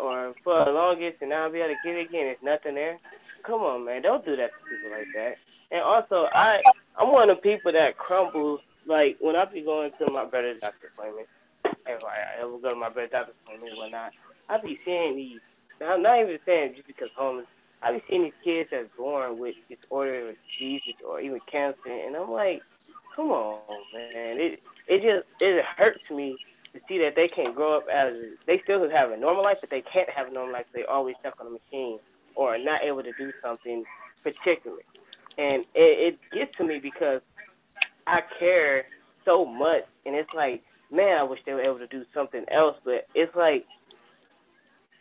or for the longest, and now I'll be able to get it again. There's nothing there. Come on, man, don't do that to people like that. And also, I'm one of the people that crumbles. Like when I be going to my brother's doctor appointment, if I ever go to my brother's doctor appointment or whatnot, I be seeing these. I'm not even saying just because homeless. I be seeing these kids that's born with disorder or diseases or even cancer, and I'm like, come on, man. It hurts me to see that they can't grow up they still have a normal life, but they can't have a normal life. They always stuck on a machine or are not able to do something particular. And it gets to me because I care so much, and it's like, man, I wish they were able to do something else, but it's like,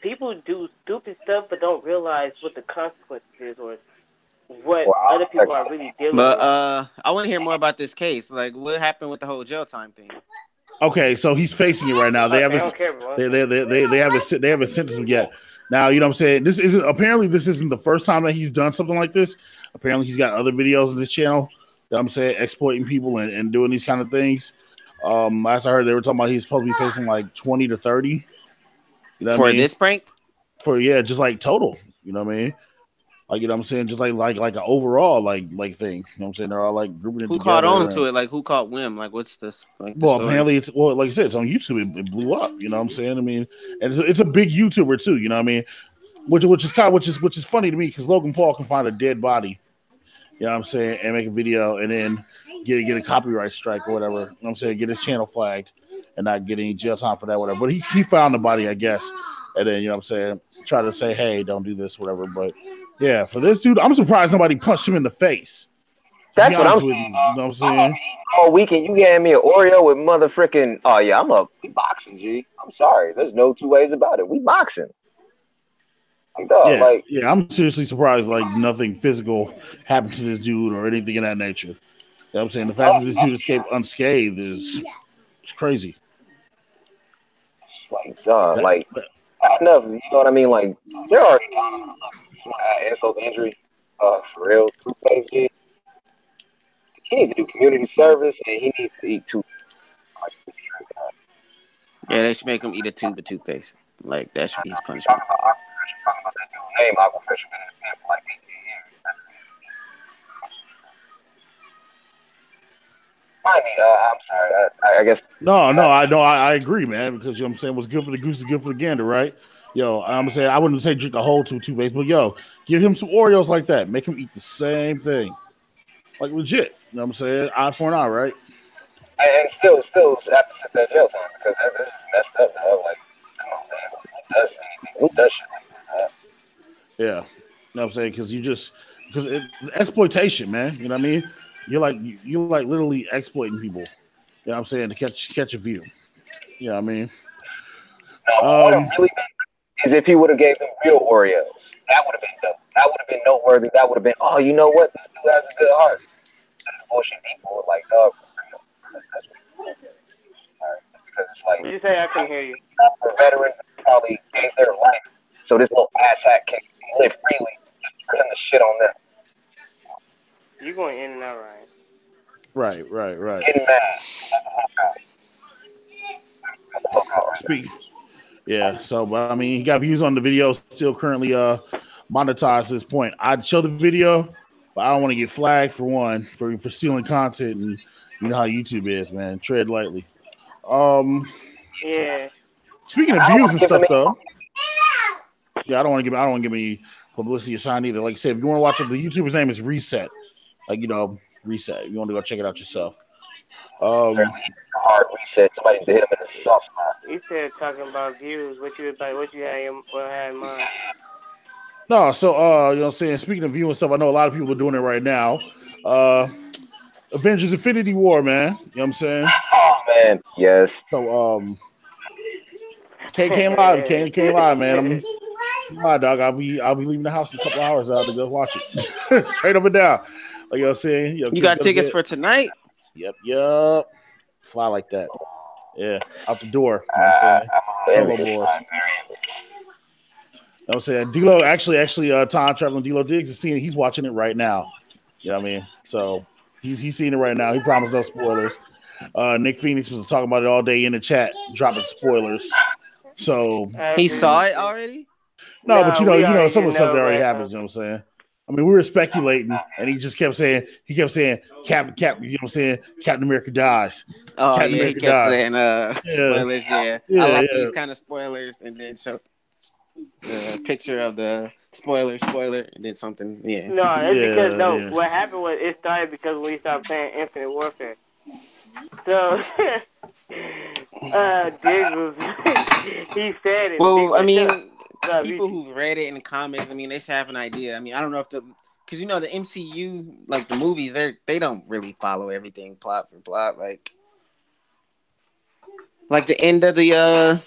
people do stupid stuff but don't realize what the consequences is or what other people are really dealing with. I want to hear more about this case. Like, what happened with the whole jail time thing? Okay, so he's facing it right now. They haven't sentenced him yet. Now, you know what I'm saying? This isn't the first time that he's done something like this. Apparently, he's got other videos on this channel that I'm saying exploiting people and doing these kind of things. Last I heard, they were talking about he's supposed to be facing like 20 to 30. You know for this prank? Just like total. You know what I mean? Like, you know what I'm saying? Just like an overall like thing. You know what I'm saying? They're all like grouping it together. Who caught on to it? Like, who caught whim? Like, what's this? Like, apparently it's like I said, it's on YouTube. It blew up. You know what I'm saying? I mean, and it's a big YouTuber too. You know what I mean? Which is funny to me because Logan Paul can find a dead body You know what I'm saying? And make a video and then get a copyright strike or whatever. You know what I'm saying? Get his channel flagged and not get any jail time for that, whatever. But he found the body, I guess. And then, you know what I'm saying? Try to say, hey, don't do this, whatever. But yeah, for this dude, I'm surprised nobody punched him in the face. That's what I'm saying. You know what I'm saying? All weekend, you gave me an Oreo with mother freaking. Oh yeah, we boxing, G. I'm sorry. There's no two ways about it. We boxing. Yeah, I'm seriously surprised. Like nothing physical happened to this dude or anything in that nature. You know what I'm saying? The fact that this dude escaped unscathed is crazy. Like, enough. You know what I mean? Like, there are insult to injury. For real, toothpaste. He needs to do community service, and he needs to eat toothpaste. Yeah, they should make him eat a tube of toothpaste. Like that should be his punishment. Name Aquafisher been in his pen for like 18 years. I'm sorry. I guess. No, I agree, man. Because you know what I'm saying, what's good for the goose is good for the gander, right? Yo, I'm saying I wouldn't say drink the whole toothpaste, but yo, give him some Oreos like that. Make him eat the same thing, like legit. You know what I'm saying? Eye for an eye, right? And still have to sit that jail time because this is messed up, though. Like, come on, man. Who does shit like that? Yeah, you know what I'm saying? Because it's exploitation, man. You know what I mean? You're like literally exploiting people. You know what I'm saying? To catch a view. You know what I mean? What I'm really is if he would have gave them real Oreos. That would have been dope. That would have been noteworthy. That would have been, oh, you know what? This dude has a good heart. Bullshit people like, dog. Because it's like, What you say? I couldn't hear you. For veterans probably gave their life so this little asshat can live freely. Just for him to shit on them. You going in and out, right? Right. Getting mad. Yeah, so but I mean, he got views on the video, still currently monetized at this point. I'd show the video, but I don't want to get flagged for one for stealing content, and you know how YouTube is, man. Tread lightly. Yeah. Speaking of views and stuff, though, yeah, I don't want to give any publicity or shine either. Like I said, if you want to watch it, the YouTuber's name is Reset. Like, you know, Reset. If you want to go check it out yourself. Hard reset. Somebody hit him in the soft spot. You said talking about views. What you had in mind? No, so you know what I'm saying, speaking of view and stuff, I know a lot of people are doing it right now. Avengers Infinity War, man. You know what I'm saying? Oh man, yes. So can't lie, man. My dog, I'll be leaving the house in a couple hours out to go watch it. Straight up and down. Like you know what I'm saying? You got tickets for tonight? Yep. Fly like that. Yeah, out the door. You know what I'm saying? Hello, boys. You know what I'm saying? D-Lo actually time traveling D-Lo Diggs is seeing. He's watching it right now. You know what I mean? So he's seeing it right now. He promised no spoilers. Nick Phoenix was talking about it all day in the chat, dropping spoilers. So he saw it already? No, but you know, some of the stuff that already happened. You know what I'm saying? I mean, we were speculating, and he just kept saying, Captain, you know what I'm saying? Captain America dies. Oh, Captain America he kept saying spoilers, yeah. I like these kind of spoilers, and then show the picture of the spoiler, and then something, yeah. No, it's because, what happened was, it started because we stopped playing Infinite Warfare. So, Diggs was, he said it. Well, I mean... people who've read it in the comments, I mean, they should have an idea. I mean, I don't know if because you know the MCU, like the movies, they don't really follow everything plot for plot. Like the end of the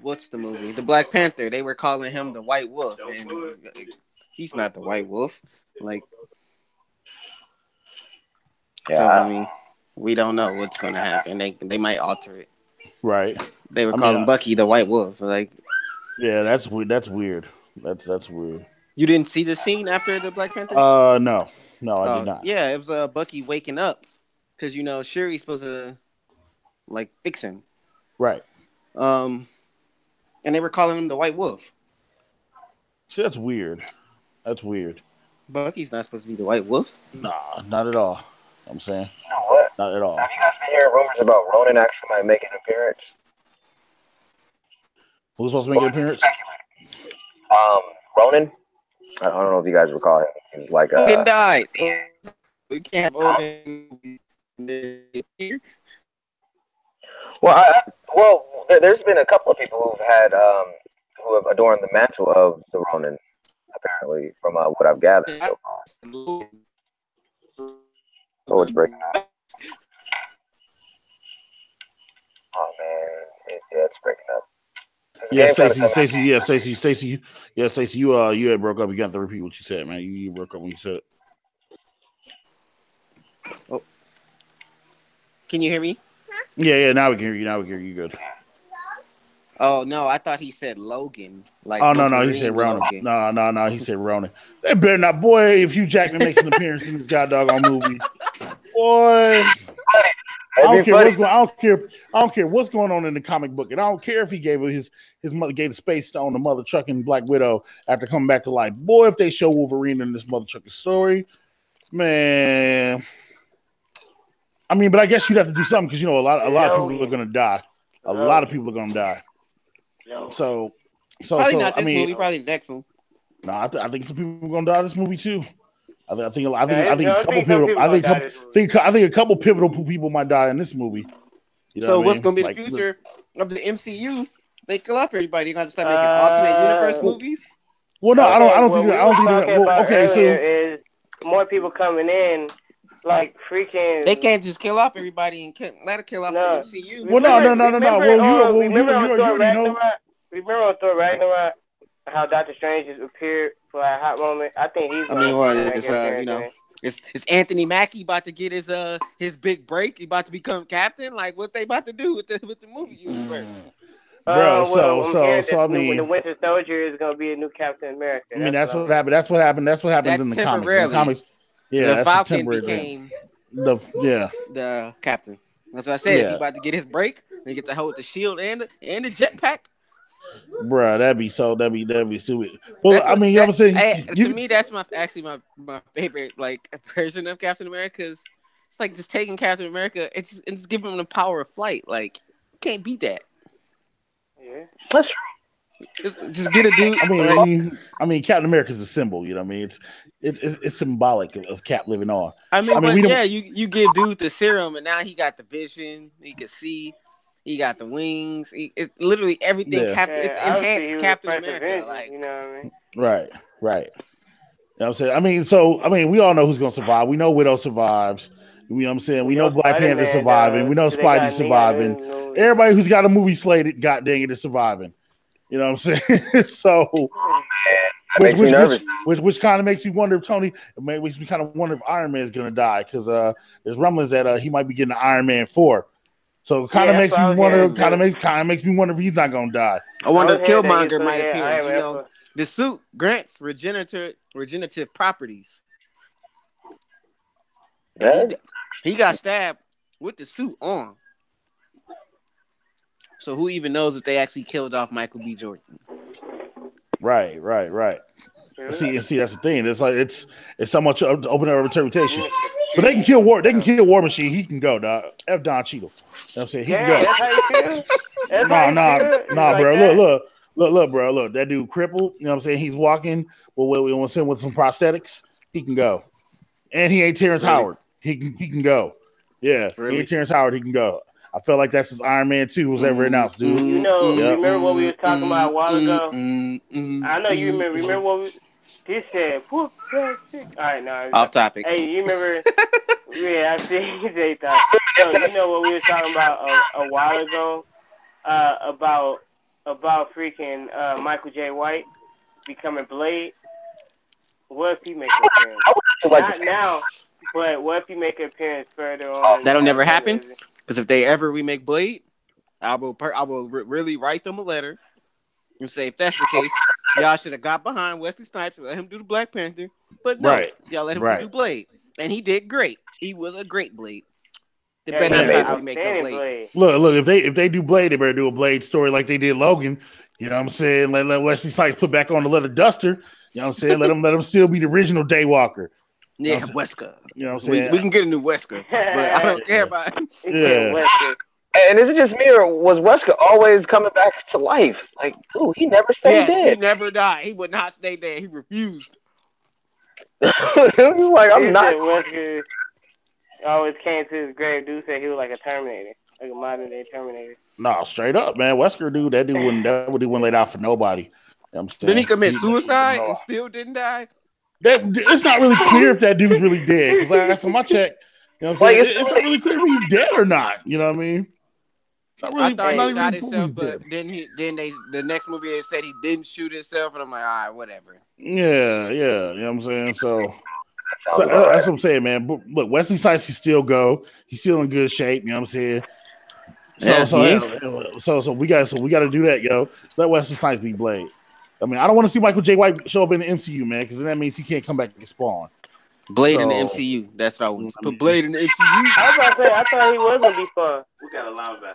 what's the movie? The Black Panther. They were calling him the White Wolf, and he's not the White Wolf. Like, yeah. So I mean, we don't know what's going to happen. They might alter it. Right. They were calling Bucky the White Wolf. Like, yeah, that's weird. That's weird. That's weird. You didn't see the scene after the Black Panther? No, I did not. Yeah, it was Bucky waking up because you know Shuri's supposed to like fix him. Right. And they were calling him the White Wolf. See, that's weird. That's weird. Bucky's not supposed to be the White Wolf. Nah, not at all. I'm saying. You know what? Not at all. Have you guys been hearing rumors about Ronan actually might make an appearance? Who's supposed to make an appearance? Ronan. I don't know if you guys recall him. He was like Logan died. We can't have Logan. Well, there's been a couple of people who have adorned the mantle of the Ronin, apparently, from what I've gathered so far. Oh, it's breaking up. Oh man, it's breaking up. Yeah, Stacey, you had broke up. You got to repeat what you said, man. You broke up when you said it. Oh. Can you hear me? Yeah, now we can hear you. Good. Oh no, I thought he said Logan. Like, oh no, he said Ronan. No, he said Ronan. They better not, boy. If Hugh Jackman makes an appearance in this goddamn movie, boy. I don't care what's going on in the comic book, and I don't care if he gave his mother gave the space stone to Mother Trucking Black Widow after coming back to life. Boy, if they show Wolverine in this Mother Trucking story, man. I mean, but I guess you'd have to do something because a lot of people are gonna die. A lot of people are gonna die. So probably not this movie. Probably the next one. No, I think some people are gonna die this movie too. I think a couple pivotal people might die in this movie. So what's going to be the future of the MCU? They kill off everybody. You're going to start making alternate universe movies. Well, no, I don't think. Okay, so is more people coming in, like freaking. They can't just kill off everybody and let it kill off the MCU. Well, no. Remember on Thor Ragnarok how Doctor Strange just appeared for a hot moment? I think he's. It's Anthony Mackie about to get his big break. He about to become captain. Like, what they about to do with the movie universe? Bro, I mean, the Winter Soldier is gonna be a new Captain America. I mean, that's what happened. That's what happened in the comics. In the comics, yeah, the Falcon became the captain. That's what I said. He's about to get his break. They get to hold the shield and the jetpack. Bruh, that'd be stupid. Well, I mean, you know what I'm saying? To me, that's my favorite version of Captain America. Cause it's like just taking Captain America. It's giving him the power of flight. Like, you can't beat that. Yeah, that's true. Just get a dude. I mean, Captain America's a symbol. You know what I mean? It's symbolic of Cap living on. You give dude the serum, and now he got the vision. He can see. He got the wings. It's literally everything. It's enhanced Captain America. Like, you know what I mean? Right. You know what I'm saying? I mean, we all know who's gonna survive. We know Widow survives. You know what I'm saying? We know Black Panther surviving. We know Spidey surviving. Everybody who's got a movie slated, god dang it, is surviving. You know what I'm saying? So, which kind of makes me wonder if Tony. It makes me kind of wonder if Iron Man is gonna die because there's rumblings that he might be getting an Iron Man 4. So it kind of makes me wonder. Makes me wonder if he's not gonna die. I wonder if Killmonger might appear. The suit grants regenerative properties. He got stabbed with the suit on. So who even knows if they actually killed off Michael B. Jordan? Right. See, that's the thing. It's like it's so much to open up a reputation. But they can kill War Machine. He can go, dog. F Don Cheadle. You know what I'm saying? He can go. Nah, bro. Look, bro. Look, that dude crippled. You know what I'm saying? He's walking. Well, we want to send with some prosthetics. He can go. And he ain't Terrence Howard. He can go. Yeah, he ain't Terrence Howard. He can go. I felt like that's his Iron Man 2 was ever announced, dude. Remember what we were talking about a while ago? I know you remember. Remember what he said? All right, now off topic. Hey, you remember? I think he said that. So you know what we were talking about a while ago about freaking Michael J. White becoming Blade. What if he makes an appearance? Not now, but what if he make an appearance further on? That'll never happen. Because if they ever remake Blade, I will really write them a letter and say, if that's the case, y'all should have got behind Wesley Snipes and let him do the Black Panther. But no, y'all let him do Blade. And he did great. He was a great Blade. They better not remake no Blade. Look, if they do Blade, they better do a Blade story like they did Logan. You know what I'm saying? Let Wesley Snipes put back on the leather duster. You know what I'm saying? Let him still be the original Daywalker. Yeah, Wesker. You know what I'm saying? We can get a new Wesker, but I don't care about him. Yeah. And is it just me, or was Wesker always coming back to life? Like, he never stayed dead. He never died. He would not stay dead. He refused. like, I'm not. Wesker always came to his grave. Dude said he was like a Terminator, like a modern day Terminator. No, straight up, man. Wesker, dude, that dude wouldn't lay out for nobody. You know what I'm saying? Then he commit suicide and still didn't die. It's not really clear if that dude's really dead. Because last time I checked, you know what I'm saying? It's not really clear if he's dead or not. You know what I mean? Really, I thought he shot himself, but then the next movie they said he didn't shoot himself, and I'm like, all right, whatever. Yeah, you know what I'm saying? So that's what I'm saying, man. But look, Wesley Snipes can still go. He's still in good shape. You know what I'm saying? So we got to do that, yo. Let Wesley Snipes be Blade. I mean, I don't want to see Michael J. White show up in the MCU, man, because then that means he can't come back and Spawn. Blade in the MCU. That's what I want. Put Blade in the MCU. I was about to say, I thought he was gonna be Spawn. We got a linebacker.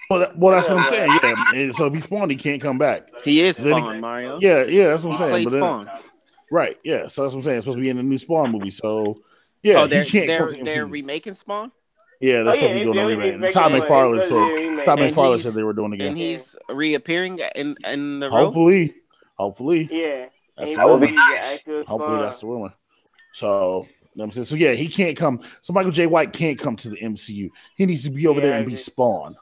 Well, that's what I'm saying. Yeah. So if he's Spawn, he can't come back. He is Spawn, Mario. Yeah, that's what I'm saying. Spawn. Right. Yeah. So that's what I'm saying. It's supposed to be in the new Spawn movie. So yeah, they're remaking Spawn. Yeah, that's supposed to be doing a remake. Todd McFarlane said they were doing it again. And he's reappearing in the role? Hopefully. Yeah. That's the rumor. Hopefully that's the rumor. So, you know what I'm saying? So yeah, he can't come. So Michael J. White can't come to the MCU. He needs to be over there and be Spawn.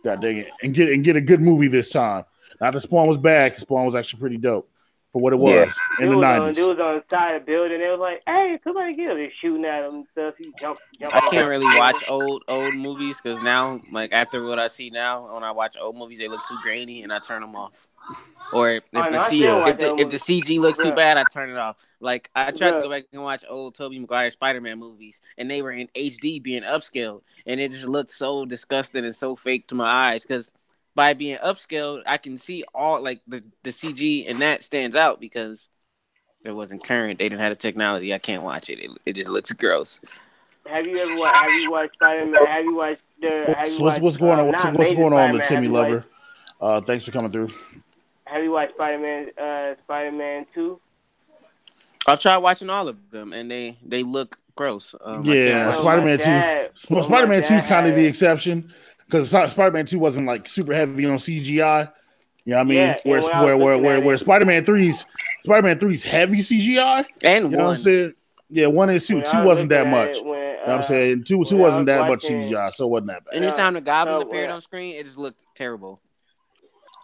God dang it. And get a good movie this time. Not that Spawn was bad, because Spawn was actually pretty dope for what it was in the 90s. Dude was on the side of the building. They was like, hey, somebody get him. They're shooting at him and stuff. He jumped. I can't really watch old movies because now, like, after what I see now, when I watch old movies, they look too grainy and I turn them off. Or if the CG looks too bad, I turn it off. Like, I tried to go back and watch old Tobey Maguire Spider-Man movies, and they were in HD being upscaled, and it just looked so disgusting and so fake to my eyes because by being upscaled, I can see all, like, the CG, and that stands out because it wasn't current. They didn't have the technology. I can't watch it. It just looks gross. Have you watched Spider-Man? Have you watched what's going on? What's going on with Timmy Lover? Thanks for coming through. Have you watched Spider-Man 2? I've tried watching all of them, and they look gross. Spider-Man 2. Well, Spider-Man 2 is kind of the exception because Spider-Man 2 wasn't like super heavy on CGI. You know what I mean? Where Spider-Man 3's heavy CGI. And you know what I'm saying? Yeah, 1 and 2. 2 wasn't that much. You know what I'm saying? 2 wasn't that much CGI, so it wasn't that bad. Anytime the Goblin appeared on screen, it just looked terrible.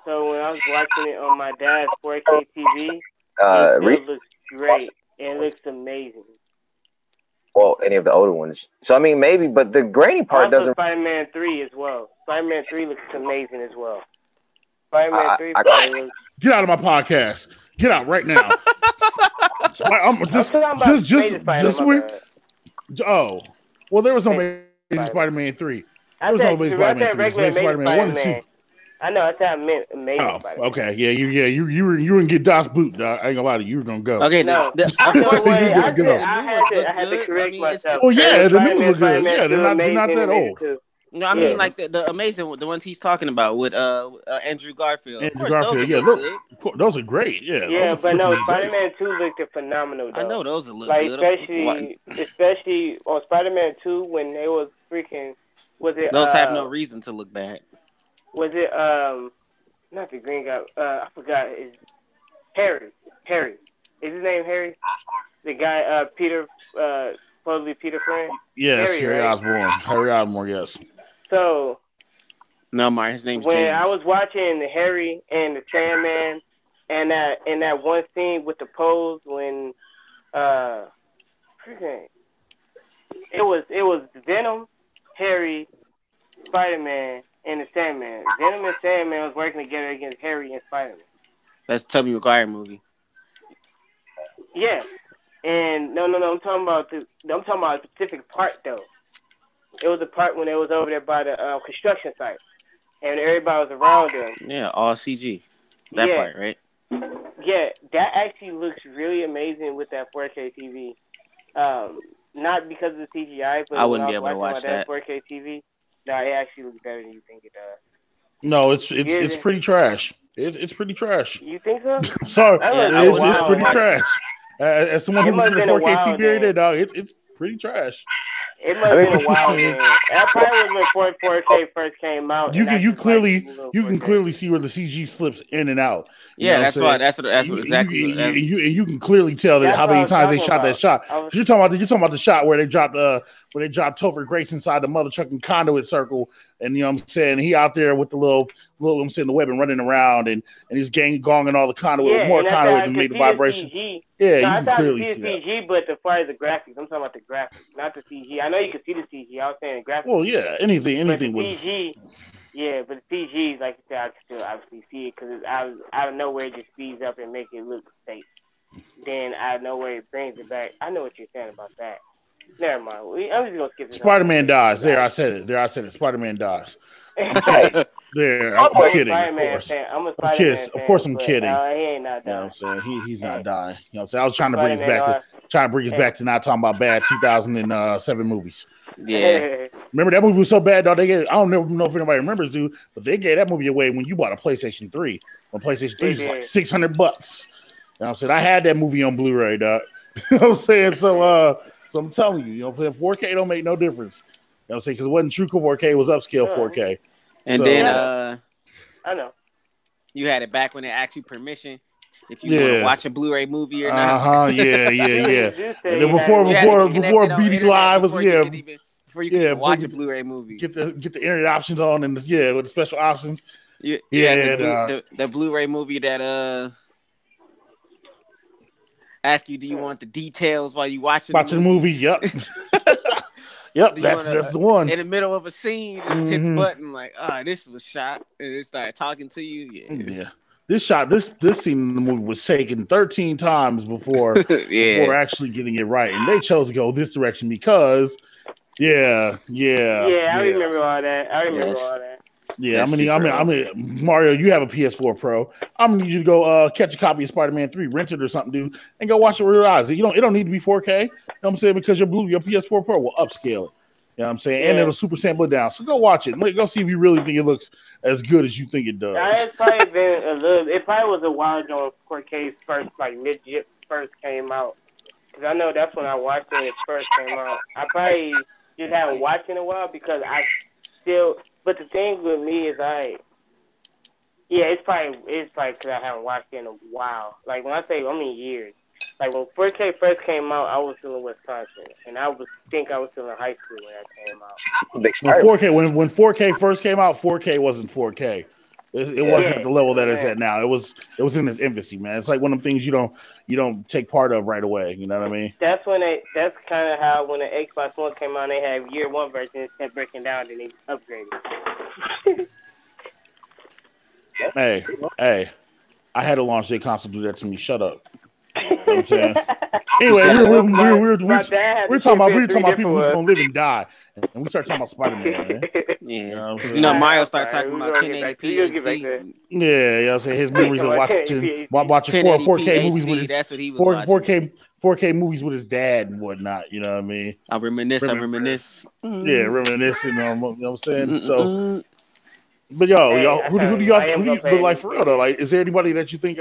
So when I was watching it on my dad's 4K TV, it looks great. It looks amazing. Well, any of the older ones. So, I mean, maybe, but the grainy part doesn't... Spider-Man 3 as well. Spider-Man 3 looks amazing as well. Spider-Man 3 probably looks... Get out of my podcast. Get out right now. Well, there was no Amazing Spider-Man 3. There was no Amazing Spider-Man 3. It was Spider-Man 1 and 2. I know, that's how I meant Amazing Spider-Man. Okay, yeah, you were gonna get Das boot, dog. I ain't gonna lie to you, you were gonna go. Okay, no. I had to correct myself. Oh yeah, the news look good. Yeah, they're not that old. No, I mean like the amazing, the ones he's talking about with Andrew Garfield. Those are great. Yeah. Yeah, but no, Spider-Man 2 looked phenomenal. Though. I know those look good. Especially on Spider-Man 2 when they was freaking. Those have no reason to look bad. Was it not the green guy? I forgot. Is Harry? Harry is his name? Harry, the guy. Peter, supposedly Peter friend. Yes, Harry Osborn. Harry Osborn. Yes. So. No, his name's when James. I was watching the Harry and the Sandman, and that one scene with the pose when, it was Venom, Harry, Spider-Man. And the Sandman. Venom and Sandman was working together against Harry and Spider-Man. That's a Tobey Maguire movie. Yeah. And no, I'm talking about a specific part though. It was a part when they was over there by the construction site. And everybody was around them. Yeah, all CG. That part, right? Yeah, that actually looks really amazing with that 4K TV. Not because of the CGI, but I wouldn't be able to watch that 4K TV. No, it actually looks better than you think it does. No, it's pretty trash. It's pretty trash. You think so? I'm sorry, it's pretty trash. As someone who looks at 4K TV every day, dog, it's pretty trash. It must have been a while, man. That probably was when 4K first came out. You can clearly see where the CG slips in and out. Yeah, that's why. That's what exactly. You can clearly tell that how many times they shot that shot. You're talking about the shot where they dropped Topher Grace inside the mother trucking conduit circle, and you know what I'm saying, he out there with the little I'm saying the weapon running around, and he's gonging all the conduit, more conduit to make the vibration. Yeah, you can clearly see the CG, but as far as the graphics, I'm talking about the graphics, not the CG. I know you can see the CG. I was saying the graphics. Well, yeah, anything with CG. Yeah, but the CG, like you said, I can still obviously see it because out of nowhere it just speeds up and make it look fake. Then out of nowhere it brings it back. I know what you're saying about that. Never mind. I'm just gonna skip this. Spider-Man dies. There, I said it. Spider-man dies. There, I'm kidding. Of course. Of course, I'm kidding. He ain't not dying. You know what I'm saying? He's not dying. You know what I'm saying? I was trying to bring us back to not talking about bad 2007 movies. Yeah. Remember that movie was so bad, dog. I don't know if anybody remembers, dude, but they gave that movie away when you bought a PlayStation 3. When PlayStation 3 was like $600. You know what I'm saying? I had that movie on Blu-ray, dog. You know what I'm saying? So I'm telling you, you know what I'm saying? 4K don't make no difference. You know what I'm saying? Because it wasn't true 4K, it was upscale 4K. And then I know. You had it back when they asked you permission if you want to watch a Blu-ray movie or not. Yeah. And then before BD Live was before you could watch a Blu-ray movie. Get the internet options on and with the special options. The Blu-ray movie that ask you, do you want the details while you watching the movie? Yep. Yep, that's the one. In the middle of a scene, just hit the button like, this was shot, and it started talking to you. Yeah. This scene in the movie was taken 13 times before actually getting it right, and they chose to go this direction because, I remember all that. Yeah, I mean, Mario, you have a PS4 Pro. I'm gonna need you to go catch a copy of Spider-Man 3, rent it or something, dude, and go watch it with your eyes. It don't need to be 4K. You know what I'm saying? Because your PS4 Pro will upscale it. You know what I'm saying? And it'll super sample it down. So go watch it. Go see if you really think it looks as good as you think it does. It's probably been it probably was a while ago when 4K first, like mid-jip first came out. Because I know that's when I watched it when it first came out. I probably just haven't watched it in a while because but the thing with me is it's probably because I haven't watched it in a while. Like when I say years. Like when 4K first came out, I was still in Wisconsin, and I was still in high school when that came out. When 4K first came out, 4K wasn't 4K. It wasn't at the level that it's at now. It was in its infancy, man. It's like one of them things you don't take part of right away. You know what I mean? That's kind of how when the Xbox One came out, they had year one version. It kept breaking down, and they upgraded. Hey, I had a launch day console do that to me. Shut up. You know what I'm saying? Anyway, we're talking about people who's gonna live and die, and we start talking about Spider-Man, man. Yeah, because Mario started talking about 1080p HD. Yeah, you know what I'm saying? His memories of watching 4K movies with his, that's what he was 4K movies with his dad and whatnot. You know what I mean? I reminisce. Yeah, reminiscing. You know what I'm saying? So. But y'all, who do you but like for real though? Like, is there anybody that you think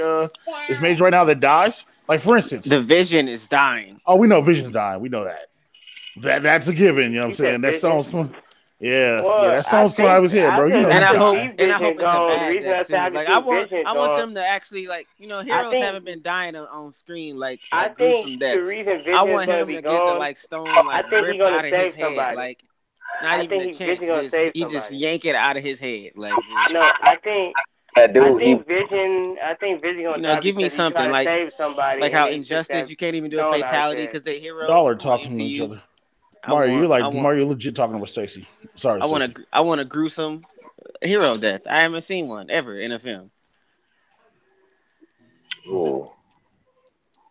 is major right now that dies? Like, for instance, the Vision is dying. Oh, we know Vision's dying. We know that. That's a given. You know what I'm saying? That stone's coming. Yeah, that stone's coming out of his head, bro. You know. And I hope it's a bad death. Like, I want them to actually, like, heroes haven't been dying on screen like gruesome deaths. I want him to get the like stone like ripped out of his head, like. Not even a chance. Just yank it out of his head. Like, I think Vision gonna give me something like save somebody. Like how Injustice, you can't even do a fatality because they heroes. Y'all are talking to each other. Mario, legit talking with Stacy. Sorry, I want a gruesome hero death. I haven't seen one ever in a film. Oh.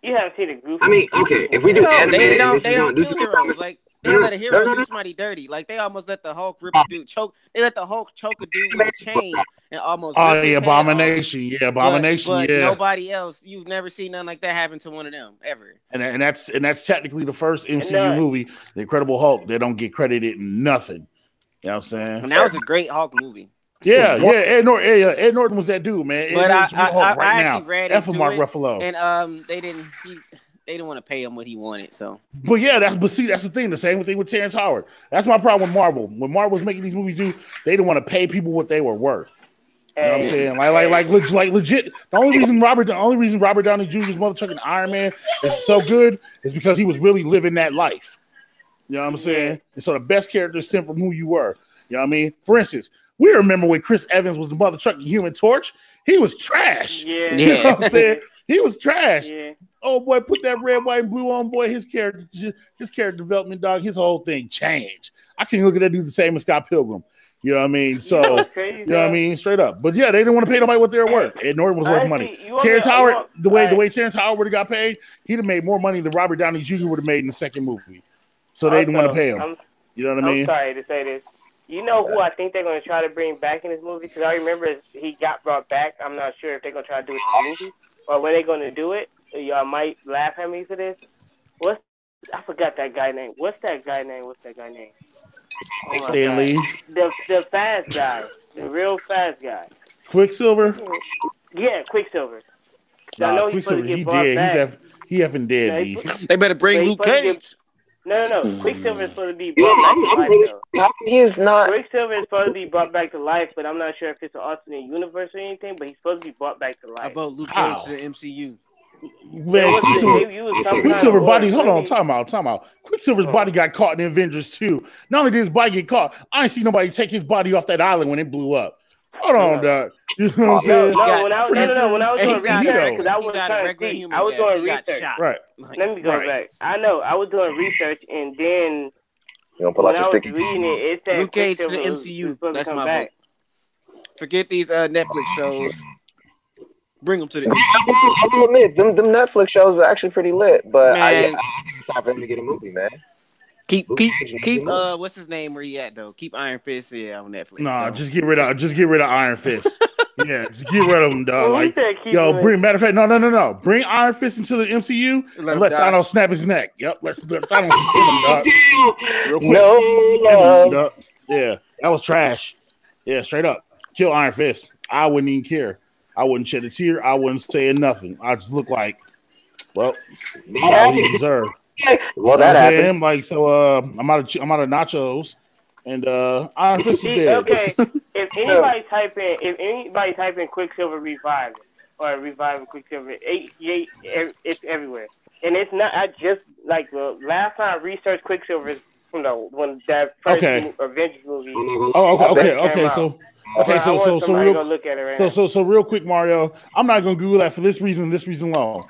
You haven't seen a gruesome. I mean, okay, if we do they don't kill heroes like. They let a hero do somebody dirty. Like, they almost let the Hulk rip a dude choke. They let the Hulk choke a dude with a chain and almost rip his Abomination. Head off. Yeah, Abomination. But nobody else. You've never seen nothing like that happen to one of them ever. And that's technically the first MCU movie, The Incredible Hulk. They don't get credited in nothing. You know what I'm saying? And that was a great Hulk movie. Yeah. Ed Norton was that dude, man. But I actually read into Mark it, Ruffalo. And they didn't. didn't want to pay him what he wanted. So, but yeah, that's the thing. The same thing with Terrence Howard. That's my problem with Marvel. When Marvel was making these movies, they didn't want to pay people what they were worth. You know what I'm saying? Like legit. The only reason Robert Downey Jr.'s motherfucking Iron Man is so good is because he was really living that life. You know what I'm saying? And so the best characters stem from who you were. You know what I mean? For instance, we remember when Chris Evans was the mother trucking Human Torch. He was trash. Yeah. You know what I'm saying? He was trash. Yeah. Oh boy, put that red, white, and blue on, boy. His character development, dog. His whole thing changed. I can't look at that dude the same as Scott Pilgrim. You know what I mean? So, you know what I mean? Straight up. But yeah, they didn't want to pay nobody what they were worth. Ed Norton was worth money. Terrence Howard, the way Terrence Howard would have got paid, he'd have made more money than Robert Downey Jr. would have made in the second movie. So they didn't want to pay him. You know what I mean? I'm sorry to say this. You know who I think they're going to try to bring back in this movie? Because I remember he got brought back. I'm not sure if they're going to try to do it in the movie or when they're going to do it. Y'all might laugh at me for this. I forgot that guy name. What's that guy name? Oh Stan Lee. The fast guy. The real fast guy. Quicksilver? Yeah, Quicksilver. Nah, I know Quicksilver, he dead. He effing dead, B. They better bring Luke Cage. No. Quicksilver is supposed to be brought back to life, though. He is not. Quicksilver is supposed to be brought back to life, but I'm not sure if it's an alternate universe or anything, but he's supposed to be brought back to life. How about Luke Cage to the MCU? Man, Quicksilver body. Hold on, time out. Quicksilver's body got caught in Avengers 2. Not only did his body get caught, I ain't seen nobody take his body off that island when it blew up. Hold on, dog. You know what I'm saying? When I was doing research, because I was trying to see, I was doing research. Right. Let me go back. I know, I was doing research, and then when I was reading it said Luke Cage to the MCU. That's my vote. Forget these Netflix shows. Bring them to the. I will admit, them Netflix shows are actually pretty lit, but I stop them to get a movie, man. Keep what's his name where he at though? Keep Iron Fist on Netflix. Nah, just get rid of Iron Fist. Yeah, just get rid of him, dog. Matter of fact, no. Bring Iron Fist into the MCU and let Thanos snap his neck. Yep, let Thanos hit him, dog. Real quick. No, yeah, that was trash. Yeah, straight up. Kill Iron Fist. I wouldn't even care. I wouldn't shed a tear. I wouldn't say nothing. I just look like, well, all he deserved. Well, that happened. Like, so I'm out of nachos, and Iron Fist is dead. Okay, if anybody type in Quicksilver revive or revive Quicksilver, it's everywhere, and it's not. I just like the last time I researched Quicksilver from that first Avengers movie. So real quick, Mario, I'm not gonna Google that for this reason and this reason alone.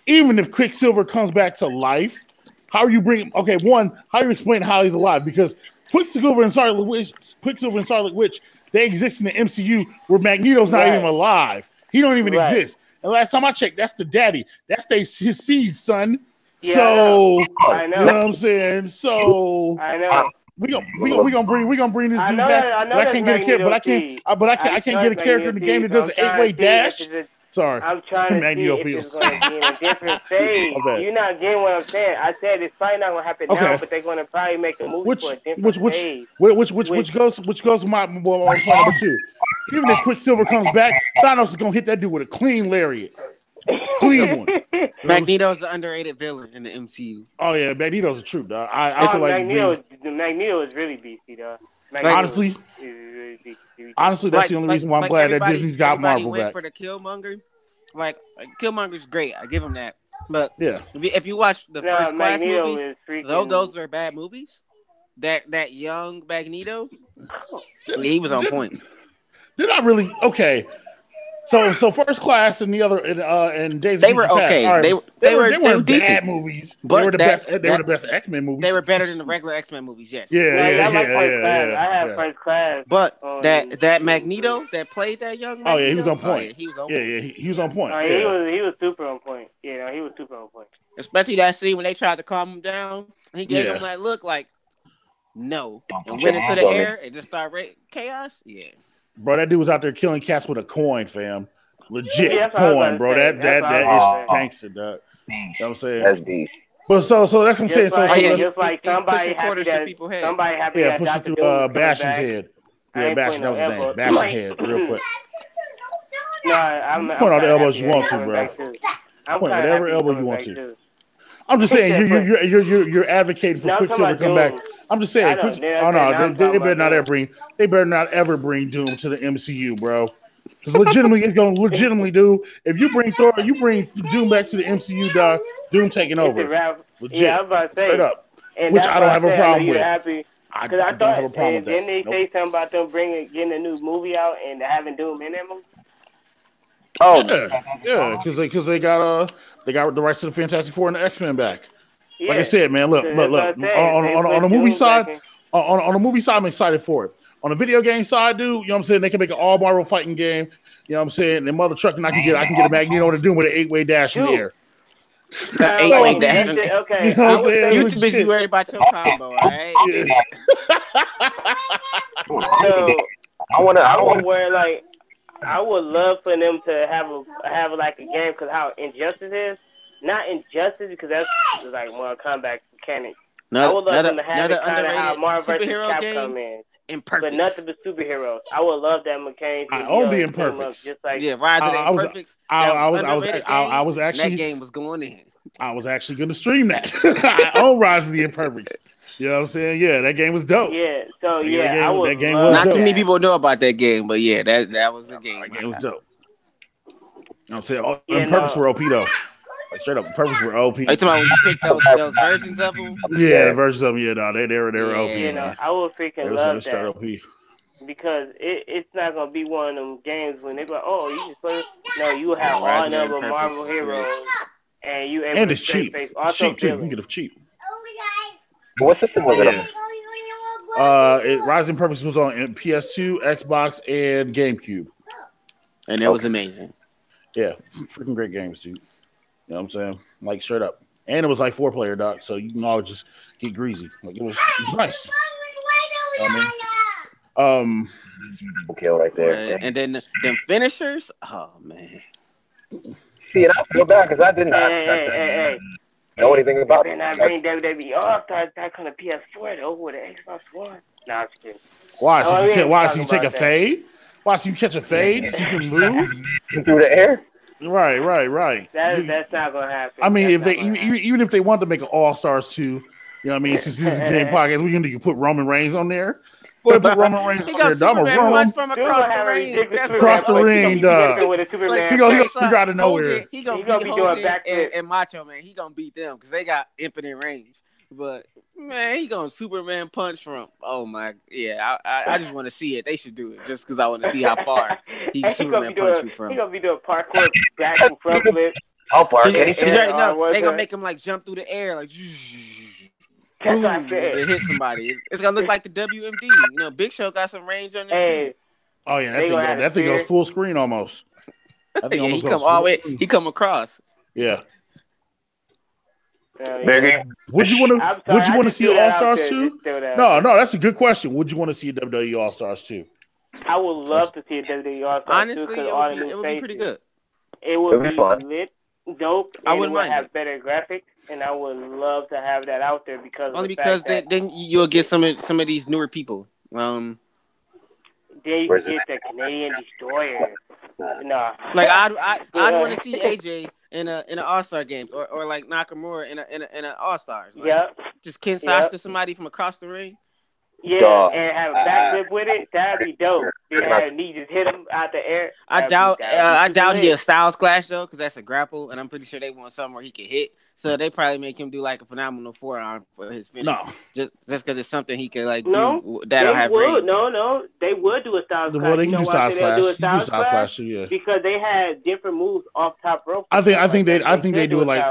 Even if Quicksilver comes back to life, how are you bringing? Okay, one, how you explain how he's alive? Because Quicksilver and Scarlet Witch, they exist in the MCU where Magneto's not even alive. He don't even exist. And last time I checked, that's the daddy. That's his seed, son. Yeah, so I know. You know what I'm saying? So I know. We gonna bring this dude back. But I can't get a character. I can't get a character in the game that does an 8-way dash. Sorry. I'm trying to see if it's going to be in a different phase. You're not getting what I'm saying. I said it's probably not going to happen now, but they're going to probably make a movie for a different phase. Which goes to my point number 2. Even if Quicksilver comes back, Thanos is going to hit that dude with a clean lariat. Clean one. Magneto's an underrated villain in the MCU. Oh yeah, Magneto's a troop, dog. Magneto is really beefy, dog. Honestly, that's the only reason why I'm glad that Disney's got Marvel went back. For the Killmonger, Killmonger's great. I give him that. But yeah, if you watch the first class movies, those are bad movies. That young Magneto, he was on point. They're not really okay. So First Class and the other and Days they were okay. Right. They were decent bad movies. But they were the best. They were the best X-Men movies. They were better than the regular X-Men movies. Yes. Yeah. I had First Class. But that Magneto that played that young Magneto. Oh yeah, he was on point. He was on point. He was on point. He was super on point. Yeah, he was super on point. Especially that scene when they tried to calm him down. He gave him that look like no, and went into the air and just started chaos. Yeah. Bro, that dude was out there killing cats with a coin, fam. Legit coin, bro. That is gangster, dog. You know what I'm saying? That's beef. But so that's what I'm saying. Just like somebody happy that push it through Bastion's head. Yeah, Bastion, that was his name. Bastion's head, real quick. No, I'm point all the elbows you want to, bro. Point whatever elbow you want to. I'm just saying you're advocating for Quicksilver to come back. I'm just saying. They better not ever bring Doom to the MCU, bro. Because legitimately, it's going to legitimately do. If you bring Thor, you bring Doom back to the MCU, dog. Doom taking over. Legit. Yeah, I was about to say. Straight up. And which I don't have a problem with. I don't have a problem with that. Didn't they say something about them getting a new movie out and having Doom in that movie? Oh yeah, because they got the rights to the Fantastic Four and the X-Men back. Yeah. Like I said, man, look. On the movie side, on the movie side, I'm excited for it. On the video game side, dude, you know what I'm saying? They can make an all Marvel fighting game. You know what I'm saying? And mother trucking, I can get a Magneto to Doom with an 8-way dash in the air. The 8-way dash. Okay, you know you too busy worried about your combo, all right? Yeah. So I want to wear like. I would love for them to have like a game because how Injustice is. Not Injustice because that's like more combat mechanics. I would love them to have it kind of how Marvel vs. Capcom is. But nothing but superheroes. I would love that mechanic. I own the Imperfects. Just like, Rise of the Imperfects. I was actually that game was going in. I was actually going to stream that. I own Rise of the Imperfects. You know what I'm saying? Yeah, that game was dope. Yeah, so that game was not dope. too many people know about that game, but yeah, that was the game. That game was dope. You know what I'm saying? Imperfects were OP though. Like straight up, Imperfects were OP. Are you talking about when you picked those versions of them? Yeah, the versions of them. Yeah, no, they were OP. You know, I would freaking love that. OP. Because it's not gonna be one of them games when they go, oh, you just play. No, you will have all number Marvel heroes, and you able and to it's cheap. It's cheap too. You can get it cheap. What system was it on? Rise of Imperfects was on PS2, Xbox, and GameCube. And it was amazing. Yeah, freaking great games, dude. You know what I'm saying? Like straight up. And it was like 4-player, doc, so you can always just get greasy. Like it was nice. Kill right there. And then them finishers, oh man. See, and I feel bad because I didn't know anything about it. And I bring WWE All-Stars back on the PS4 over the Xbox One. Nah, I'm just kidding. Why? So you take a fade? Why? So you catch a fade so you can move through the air? Right. That's not gonna happen. I mean, even if they want to make an All-Stars 2, you know what I mean? Since this is a game podcast, we can put Roman Reigns on there. Boy, put Roman Reigns on there. I'm a Roman from across the ring. Across the ring, dog. He gonna be out of nowhere. He gonna be doing backflip and Macho Man. He gonna beat them because they got infinite range. But man, he gonna Superman punch from. Oh my, yeah. I just want to see it. They should do it just because I want to see how far he can Superman punch you from. He gonna be doing parkour back and front flip. How far? Can he? You already know they gonna make him like jump through the air like. Boom, to hit somebody. It's gonna look like the WMD. You know, Big Show got some range on there too. Oh yeah, that thing goes full screen almost. Yeah, he come all the way. He come across. Yeah. Would you want to see All-Stars 2? No, that's a good question. Would you want to see a WWE All-Stars 2? I would love to see a WWE All-Stars 2. Honestly, it would be pretty good. It would be fun. Lit, dope. I wouldn't mind have better graphics, and I would love to have that out there because then you'll get some of these newer people. Then you can get the Canadian Destroyer. No, like I'd want to see AJ in an All-Star game or like Nakamura in an All-Stars. Like, just Ken Sashka somebody from across the ring. Yeah, and have a backflip with it. That'd be dope. He just hit him out the air. I doubt he a Styles Clash though, because that's a grapple, and I'm pretty sure they want something where he can hit. So they probably make him do like a phenomenal forearm for his finish. No, just because it's something he could like do that'll have range. No, they would do a Styles Clash. Well, they can do Styles Clash. Do Styles Clash too, yeah. Because they had different moves off top rope. I think they do it like.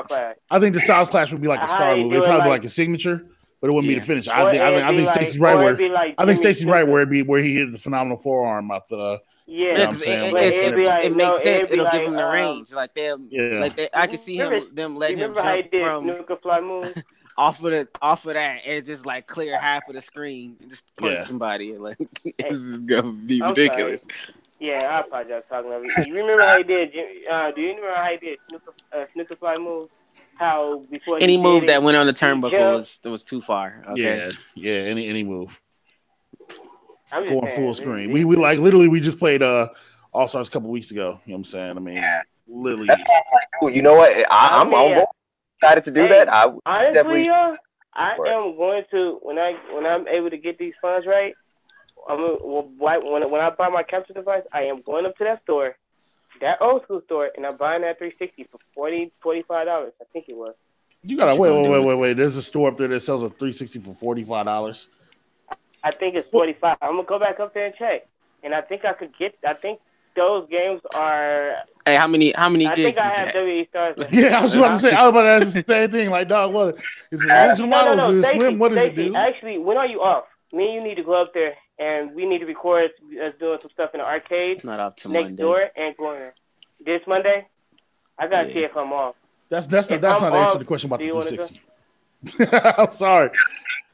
I think the Styles Clash would be like a star move. It'd probably be like a signature. But it wouldn't be the finish. I think Stacey's right where Stacey's right where he hit the phenomenal forearm off the. Yeah, it makes sense. It'll give him the range. Like I can see them letting him jump from off of that and just like clear half of the screen and just punch somebody. Like this is gonna be ridiculous. Sorry. Yeah, I apologize talking over you. You remember how he did? Do you remember how he did snooker fly move? How before any move that went on the turnbuckle was too far. Okay? Yeah, any move. Going full screen. We like literally we just played All Stars a couple weeks ago. You know what I'm saying? I mean, literally. You know what? I'm on board. decided to do that, I would honestly, definitely. I am going to when I'm able to get these funds right. When I buy my capture device, I am going up to that store, that old school store, and I'm buying that 360 for $45. I think it was. You gotta wait. There's a store up there that sells a 360 for $45. I think it's 45. I'm gonna go back up there and check, and I think I could get. I think those games are. Hey, how many I gigs think I is have that? WE stars. Yeah, I was about to say. I was about to ask the same thing. Like, dog, what is it? Original model? No, Is it Stacey, slim? What is it, dude? Actually, when are you off? Me and you need to go up there, and we need to record us doing some stuff in the arcade. It's not up to next Monday. door and going this Monday. I gotta see if I'm off. That's not the answer to the question about the 360. I'm sorry.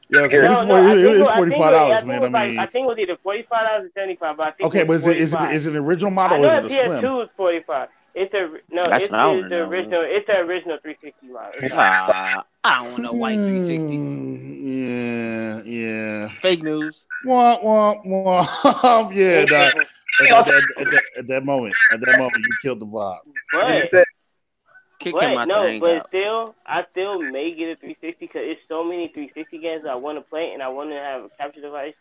Yeah, it is $45, man. I think it was either $45 or $75. But I think okay, but is it an original model or is it a slim? PS2 is $45. It's the original. It's the original 360 model. I don't want no white 360. Yeah. Fake news. Yeah, dog. At that moment, you killed the vibe. I still may get a 360 because it's so many 360 games I want to play, and I want to have a capture device,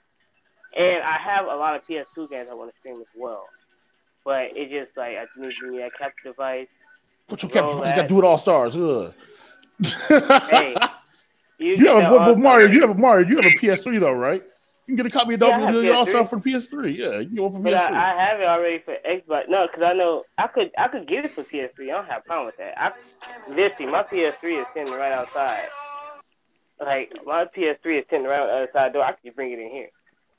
and I have a lot of PS2 games I want to stream as well. But it's just like I need that capture device. Put your capture device. You got to do it all stars. Hey, you have a Mario. You have a PS3 though, right? You can get a copy of the All-Star for PS3. Yeah, you can go for PS3. I have it already for Xbox. No, because I know I could get it for PS3. I don't have a problem with that. Listen, my PS3 is sitting right outside. Like, my PS3 is sitting right outside the door. I could just bring it in here.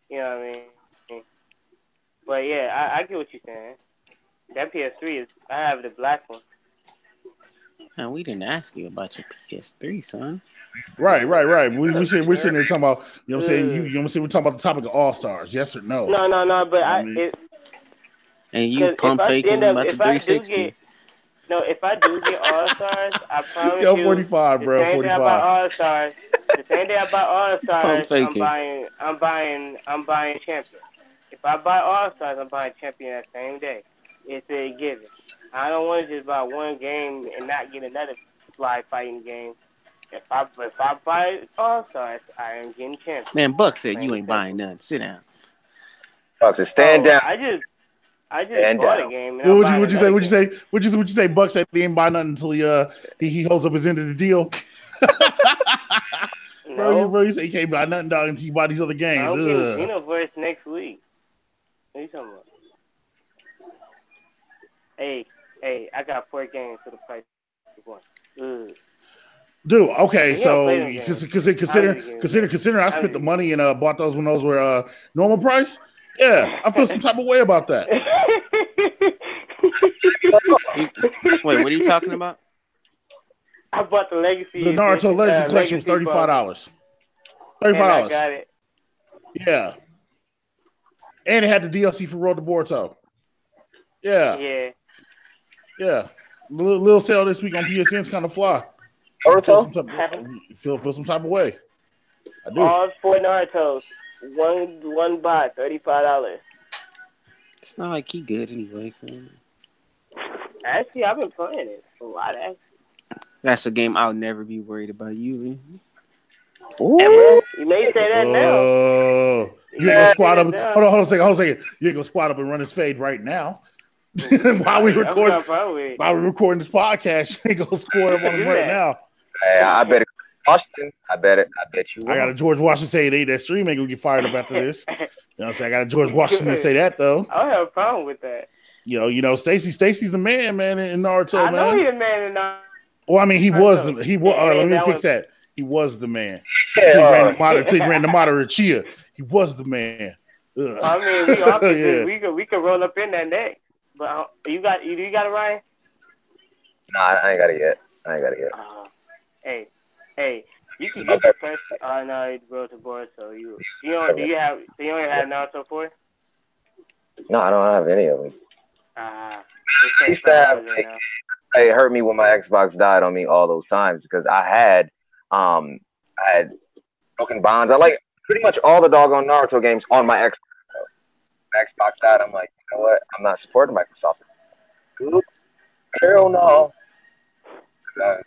You know what I mean? But yeah, I get what you're saying. That PS3 I have the black one. Man, we didn't ask you about your PS3, son. Right. We're sitting there talking about, you know what I'm saying? You know what I'm saying? We're talking about the topic of All-Stars, yes or no? No, but and you pump faking about the 360. If I do get All-Stars, I promise you. 45, bro. 45. The same day I buy All-Stars, I'm buying Champion. If I buy All-Stars, I'm buying Champion that same day. It's a given. I don't want to just buy one game and not get another fly fighting game. If I buy All-Stars, I am getting Champion. Man, Buck said you ain't buying nothing. Sit down. Buck said stand down. I just bought a game. What'd you say? Buck said he ain't buy nothing until he holds up his end of the deal. No. Bro, you say you can't buy nothing, dog, until you buy these other games. I'm getting Xenoverse next week. What are you talking about? Hey, I got 4 games for the price of 1. Dude, okay, so consider I spent the money and bought those when those were normal price. Yeah, I feel some type of way about that. Wait, what are you talking about? I bought the Legacy. The Naruto Legacy Collection was $35. $35. I got it. Yeah. And it had the DLC for Road to Boruto. Yeah. Little sale this week on PSN's kind of fly. Naruto? Feel some type of way. I do. All 4 Narutos. One buy, $35. It's not like he good anyway. So. Actually, I've been playing it a lot. Actually. That's a game I'll never be worried about you, man. Ever? You may say that now. You ain't gonna squat up. Hold on a second. You ain't gonna squat up and run his fade right now. While we recording this podcast, you ain't gonna squat up on him right now. Hey, I bet Washington. I bet you will. I got a George Washington say that stream ain't gonna get fired up after this. You know what I'm saying? I got a George Washington say that though. I don't have a problem with that. You know, Stacy's the man in Naruto, man. I know he's the man in Naruto. Well, I mean, he was. Let me fix that. He was the man. He ran the moderate Chia. He was the man. Ugh. I mean, we could roll up in that next. But you got it, Ryan? Nah, I ain't got it yet. Hey, you can get the first. No, it's Road to Boruto. So you only have Naruto 4? No, I don't have any of them. It hurt me when my Xbox died on me all those times because I had broken bonds. I like pretty much all the doggone Naruto games on my Xbox. Xbox died. I'm like, you know what? I'm not supporting Microsoft. Hell no. No.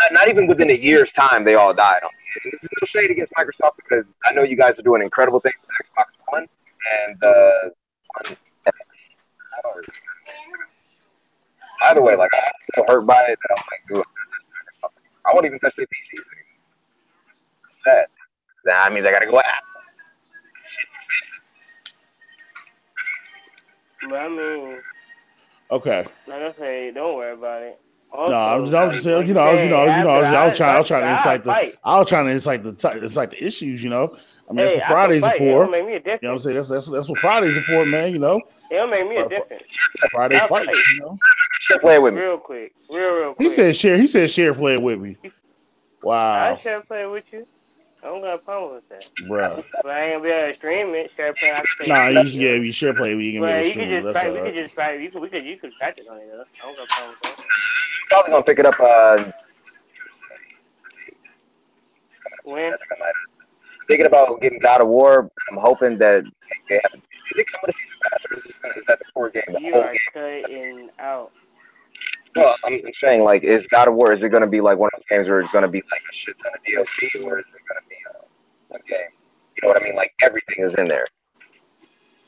And not even within a year's time, they all died. It's no shade against Microsoft because I know you guys are doing incredible things with Xbox One and either way, like I'm so hurt by it that I'm like, dude, I won't even touch their PCs anymore. Sad. That means I gotta go Apple. But I mean, okay. Like I say, don't worry about it. Also, no, I'm just saying, I was trying to incite the issues, you know. I mean, that's what Fridays are for. It'll make me a difference. You know what I'm saying? That's what Fridays are for, man. You know. It'll make me a difference. Friday fights, you know. Share play with me. Real quick. He said share play with me. Wow. I share play with you. I don't got a problem with that. Bruh. But I ain't gonna be able to stream it. Share play. You share play. We can be able to stream it. That's all right. You could practice on it though. I don't got a problem with that. Probably gonna pick it up. When? Thinking about getting God of War. I'm hoping that they have. I think some of the season pass is that the core game. You are cutting out. Well, I'm saying, like, is God of War, is it going to be like one of those games where it's going to be like a shit ton of DLC, or is it going to be one game? You know what I mean? Like, everything is in there.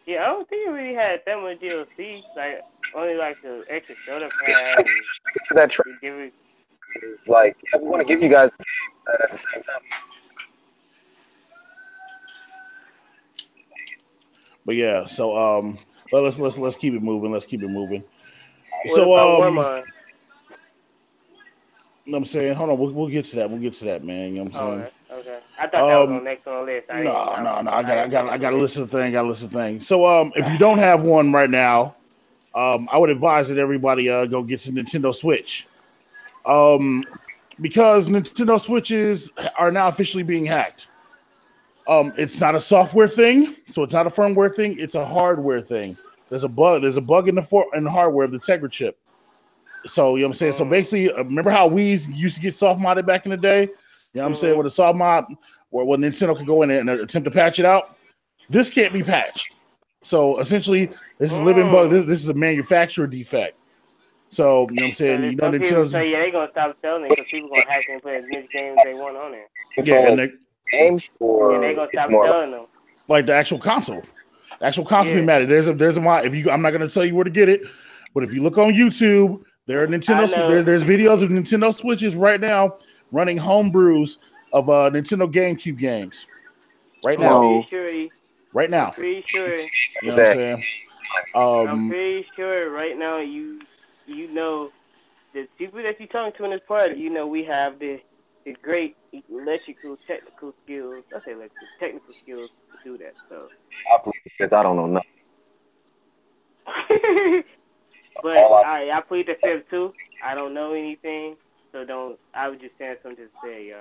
Yeah, I don't think it really had that much DLC. Like, only like the extra shoulder pad. To that like, yeah, we want to give you guys at the same time. But yeah, so let's keep it moving. Let's keep it moving. What so about you know what I'm saying? Hold on, we'll get to that. We'll get to that, man. You know what I'm saying? Okay. I thought that was on next on the list. No. I got to listen to the thing. So if you don't have one right now, I would advise that everybody go get some Nintendo Switch. Because Nintendo Switches are now officially being hacked. It's not a software thing, so it's not a firmware thing. It's a hardware thing. There's a bug in the hardware of the Tegra chip. So you know what I'm saying. So basically, remember how Wii's used to get soft modded back in the day? You know what I'm saying, with a soft mod, where Nintendo could go in and attempt to patch it out. This can't be patched. So essentially, this is a living bug. This is a manufacturer defect. So you know what I'm saying. You know, Nintendo's they're gonna stop selling it because people gonna hack and play as many games they want on there. Yeah, and games or they're gonna stop selling them. Like the actual console. The actual console be mad. There's a mod. I'm not gonna tell you where to get it, but if you look on YouTube, there are there's videos of Nintendo Switches right now running homebrews of Nintendo GameCube games. Right now. Right now. I'm pretty sure. You know what I'm saying? I'm pretty sure right now you know the people that you're talking to in this party, you know we have the great electrical technical skills. I say electrical technical skills to do that. So I don't know nothing. But I plead the fifth too. I don't know anything, so don't. I was just saying something to say.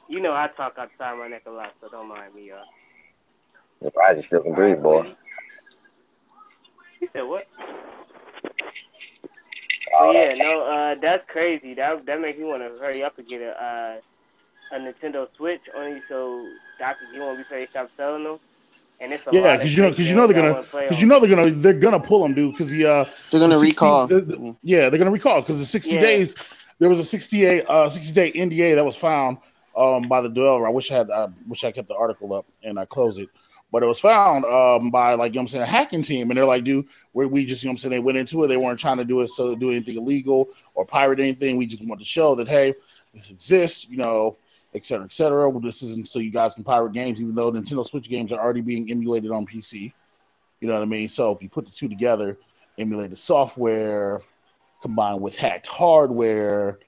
You know I talk outside my neck a lot, so don't mind me, y'all. I just still can breathe, boy. You said what? But yeah, no, that's crazy. That makes me want to hurry up and get a Nintendo Switch only so Dr. G won't be afraid to stop selling them. And it's because you know they're gonna pull them, dude. Because they're gonna recall. They're gonna recall because the 60 days. There was a 60-day NDA that was found by the developer. I wish I kept the article up and I closed it. But it was found by, like, you know what I'm saying, a hacking team. And they're like, dude, we just, you know what I'm saying, they went into it. They weren't trying to do anything illegal or pirate anything. We just want to show that, hey, this exists, you know, et cetera, et cetera. Well, this isn't so you guys can pirate games, even though Nintendo Switch games are already being emulated on PC. You know what I mean? So if you put the two together, emulated software combined with hacked hardware,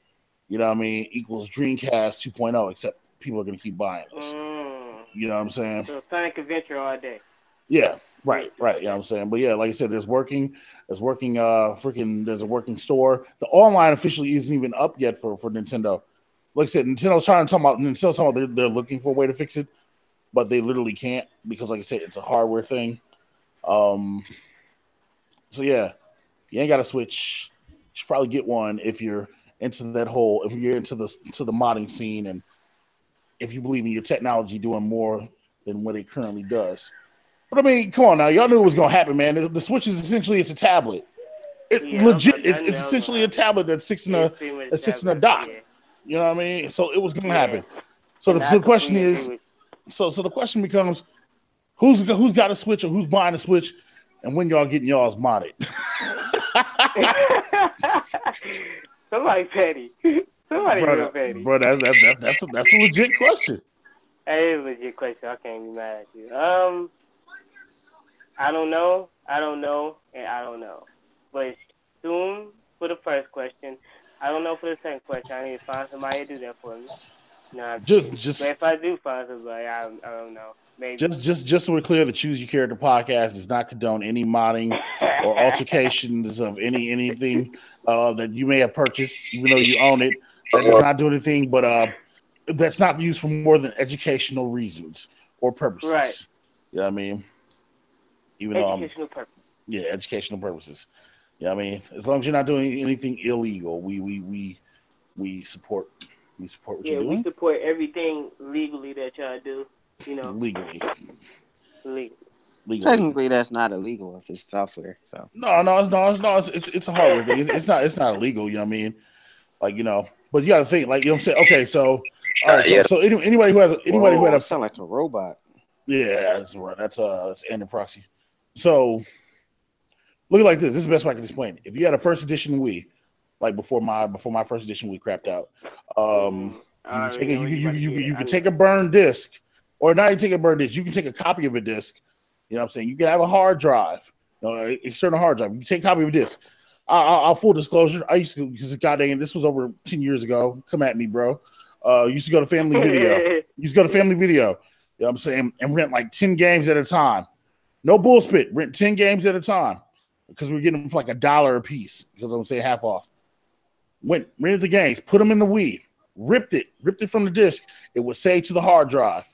you know what I mean, equals Dreamcast 2.0, except people are going to keep buying this. You know what I'm saying? So Sonic Adventure all day. Yeah, right. You know what I'm saying? But yeah, like I said, there's a working store. The online officially isn't even up yet for Nintendo. Like I said, Nintendo's talking about they're looking for a way to fix it, but they literally can't because, like I said, it's a hardware thing. So yeah, if you ain't got a Switch, you should probably get one if you're into the modding scene and if you believe in your technology doing more than what it currently does. But I mean, come on now. Y'all knew it was going to happen, man. The Switch is essentially, it's a tablet. Legit. It's essentially a tablet that sits in a dock. Yeah. You know what I mean? So it was going to happen. So the question is, so the question becomes, who's got a Switch or who's buying a Switch, and when y'all getting y'all's modded? Somebody petty. Somebody real petty. Bro, that's a legit question. That is a legit question. I can't be mad at you. I don't know, and I don't know. But soon for the first question. I don't know for the second question. I need to find somebody to do that for me. Nah, but if I do find somebody, I don't know. Maybe. Just so we're clear, the Choose Your Character podcast does not condone any modding or altercations of anything that you may have purchased, even though you own it. That does not do anything, but that's not used for more than educational reasons or purposes. Right. You know what I mean? Even educational purposes. Yeah, educational purposes. Yeah, I mean, as long as you're not doing anything illegal, we support what you're doing. Yeah, we support everything legally that y'all do. You know, legally. Technically, that's not illegal if it's software. So no, it's a hardware thing. It's not illegal. You know what I mean? Like, you know, but you got to think, like, you know what I'm saying? Okay, so all right, so anybody who had a sound like a robot. Yeah, that's right. That's Android proxy. So look at it like this. This is the best way I can explain it. If you had a first edition Wii, like before my first edition Wii crapped out, you could take a burned disc, or not even take a burned disc. You can take a copy of a disc. You know what I'm saying? You can have a hard drive, external hard drive. You can take a copy of a disc. I'll full disclosure. I used to, because goddamn, this was over 10 years ago. Come at me, bro. Used to go to Family Video. You know what I'm saying? And rent like 10 games at a time. No bullshit. Rent 10 games at a time. Because we're getting them for like $1 a piece. Because I'm saying half off. Rented the games, put them in the Wii, ripped it from the disc. It was saved to the hard drive.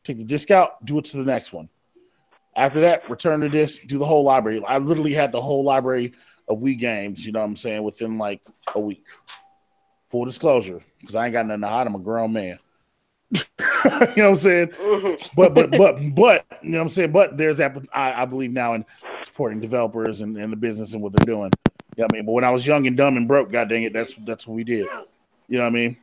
Take the disc out, do it to the next one. After that, return the disc, do the whole library. I literally had the whole library of Wii games, you know what I'm saying, within like a week. Full disclosure, because I ain't got nothing to hide. I'm a grown man. You know what I'm saying? But you know what I'm saying? But there's that, I believe now in supporting developers and the business and what they're doing. You know what I mean? But when I was young and dumb and broke, god dang it, that's what we did. You know what I mean?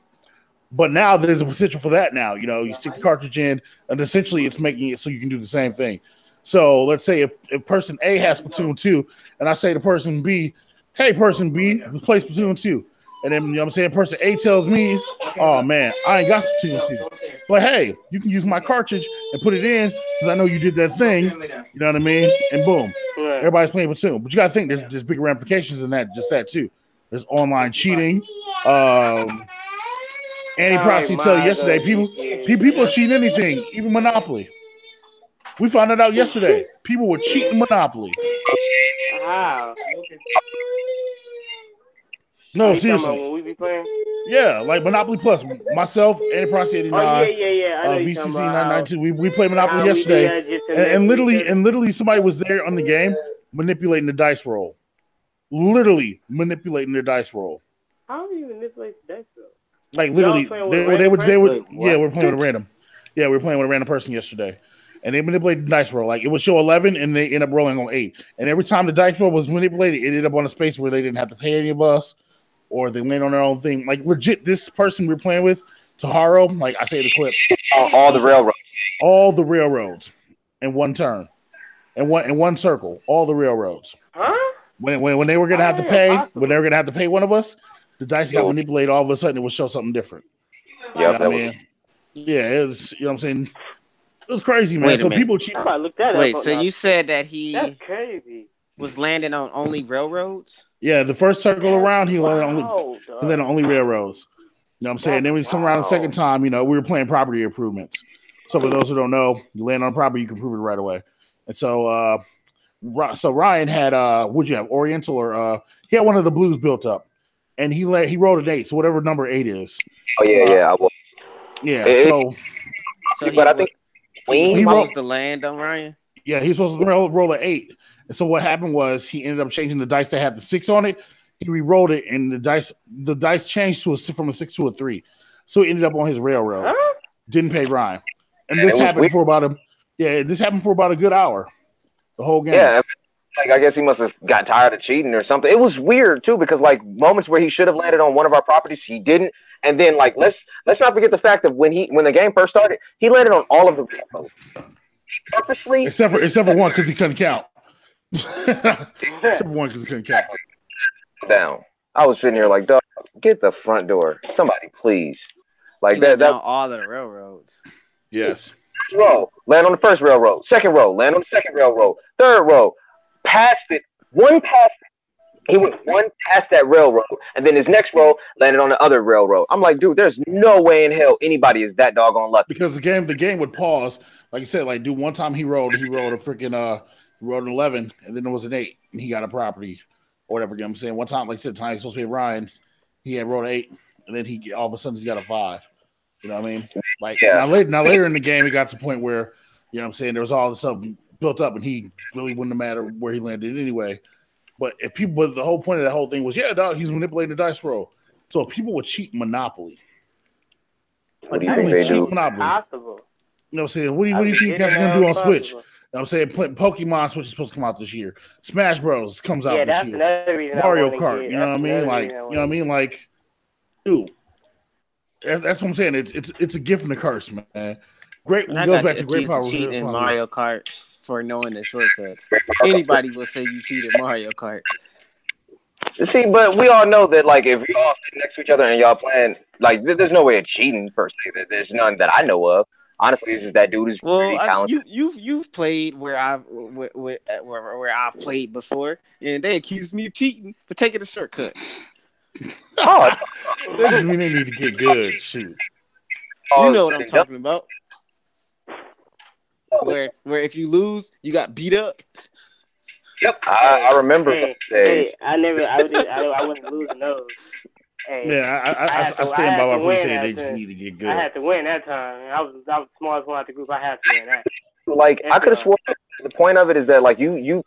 But now there's a potential for that now. You know, you stick the cartridge in, and essentially it's making it so you can do the same thing. So let's say if person A has Splatoon 2, and I say to person B, hey, person B, let's play Splatoon 2. And then, you know what I'm saying, person A tells me, oh, man, I ain't got Splatoon 2. But, hey, you can use my cartridge and put it in because I know you did that thing. You know what I mean? And boom, everybody's playing Splatoon. But you got to think there's bigger ramifications than that, just that, too. There's online cheating. Andy Proxy told you yesterday, people cheat anything, even Monopoly. We found it out yesterday. People were cheating Monopoly. Wow. No, seriously. When we be playing? Yeah, like Monopoly Plus. Myself, Andy Proxy 89. Oh, yeah. VCC 992. We played Monopoly yesterday. And literally somebody was there on the game manipulating the dice roll. Literally manipulating their dice roll. How do you manipulate the dice roll? Like literally, they would. Yeah, we're playing with a random. Yeah, we were playing with a random person yesterday, and they manipulated the dice roll. Like it would show 11, and they end up rolling on 8. And every time the dice roll was manipulated, it ended up on a space where they didn't have to pay any of us, or they land on their own thing. Like legit, this person we were playing with, Taharo. Like I say the clip, all the railroads in one turn, in one circle, all the railroads. Huh? When they were gonna have to pay, one of us. The dice got manipulated. All of a sudden, it would show something different. Yeah, you know what I mean? Yeah, it was. You know what I'm saying? It was crazy, man. So people cheat. Wait, so you said that that's crazy. Was landing on only railroads? Yeah, the first circle around, he landed on only railroads. You know what I'm saying? Then when he's come around the second time, you know, we were playing property improvements. So for those who don't know, you land on property, you can prove it right away. And so, Ryan had would you have Oriental or he had one of the blues built up. And he rolled an 8, so whatever number 8 is. Oh yeah, I will. Yeah, so but I think he rolls the land on Ryan. Yeah, he's supposed to roll an 8. And so what happened was he ended up changing the dice that had the 6 on it. He re-rolled it, and the dice changed from a 6 to a 3. So he ended up on his railroad. Huh? Didn't pay Ryan, and this happened for about a good hour. The whole game. Yeah. Like, I guess he must have got tired of cheating or something. It was weird too, because like moments where he should have landed on one of our properties, he didn't. And then like let's not forget the fact that when the game first started, he landed on all of the railroads purposely, except for one because he couldn't count. Except for one because he couldn't count. Down. I was sitting here like, dog, get the front door, somebody, please. Like that. All the railroads. Yes. First row, land on the first railroad. Second row, land on the second railroad. Third row, past it. One past it. He went one past that railroad, and then his next row landed on the other railroad. I'm like, dude, there's no way in hell anybody is that doggone lucky. Because the game would pause. Like I said, like dude, one time he rode a freaking he rode an 11, and then there was an 8, and he got a property or whatever. You know what I'm saying? One time, like I said, time he's supposed to be Ryan, he had rode an 8, and then he all of a sudden he's got a 5. You know what I mean? Like now later in the game, it got to the point where, you know what I'm saying, there was all this stuff built up, and he really wouldn't have mattered where he landed anyway. But the whole point of that whole thing was, yeah, dog, he's manipulating the dice roll. So if people would cheat Monopoly, like people would cheat Monopoly. Possible. You know what I'm saying? What do you think that's gonna do on Switch? You know what I'm saying? Pokemon Switch is supposed to come out this year. Smash Bros comes out this year. Another reason Mario Kart, you know what I mean? Like, you know what I mean? Like, dude, that's what I'm saying. It's a gift and a curse, man. Great goes back to great power. Cheating in Mario Kart for knowing the shortcuts. Anybody will say you cheated Mario Kart. See, but we all know that, like, if y'all sit next to each other and y'all playing, like, there's no way of cheating per se. There's none that I know of. Honestly, it's just that dude is pretty talented. You've played where I've played before, and they accused me of cheating for taking a shortcut. Oh, that doesn't mean they need to get good. Shoot, you know what I'm talking about. Where if you lose, you got beat up. Yep, I remember. I wasn't losing those. Hey, yeah, I stand by my friend saying they just need to get good. I had to win that time. I was the smartest one out the group. I had to win that. Like, I could have sworn the point of it is that, like, you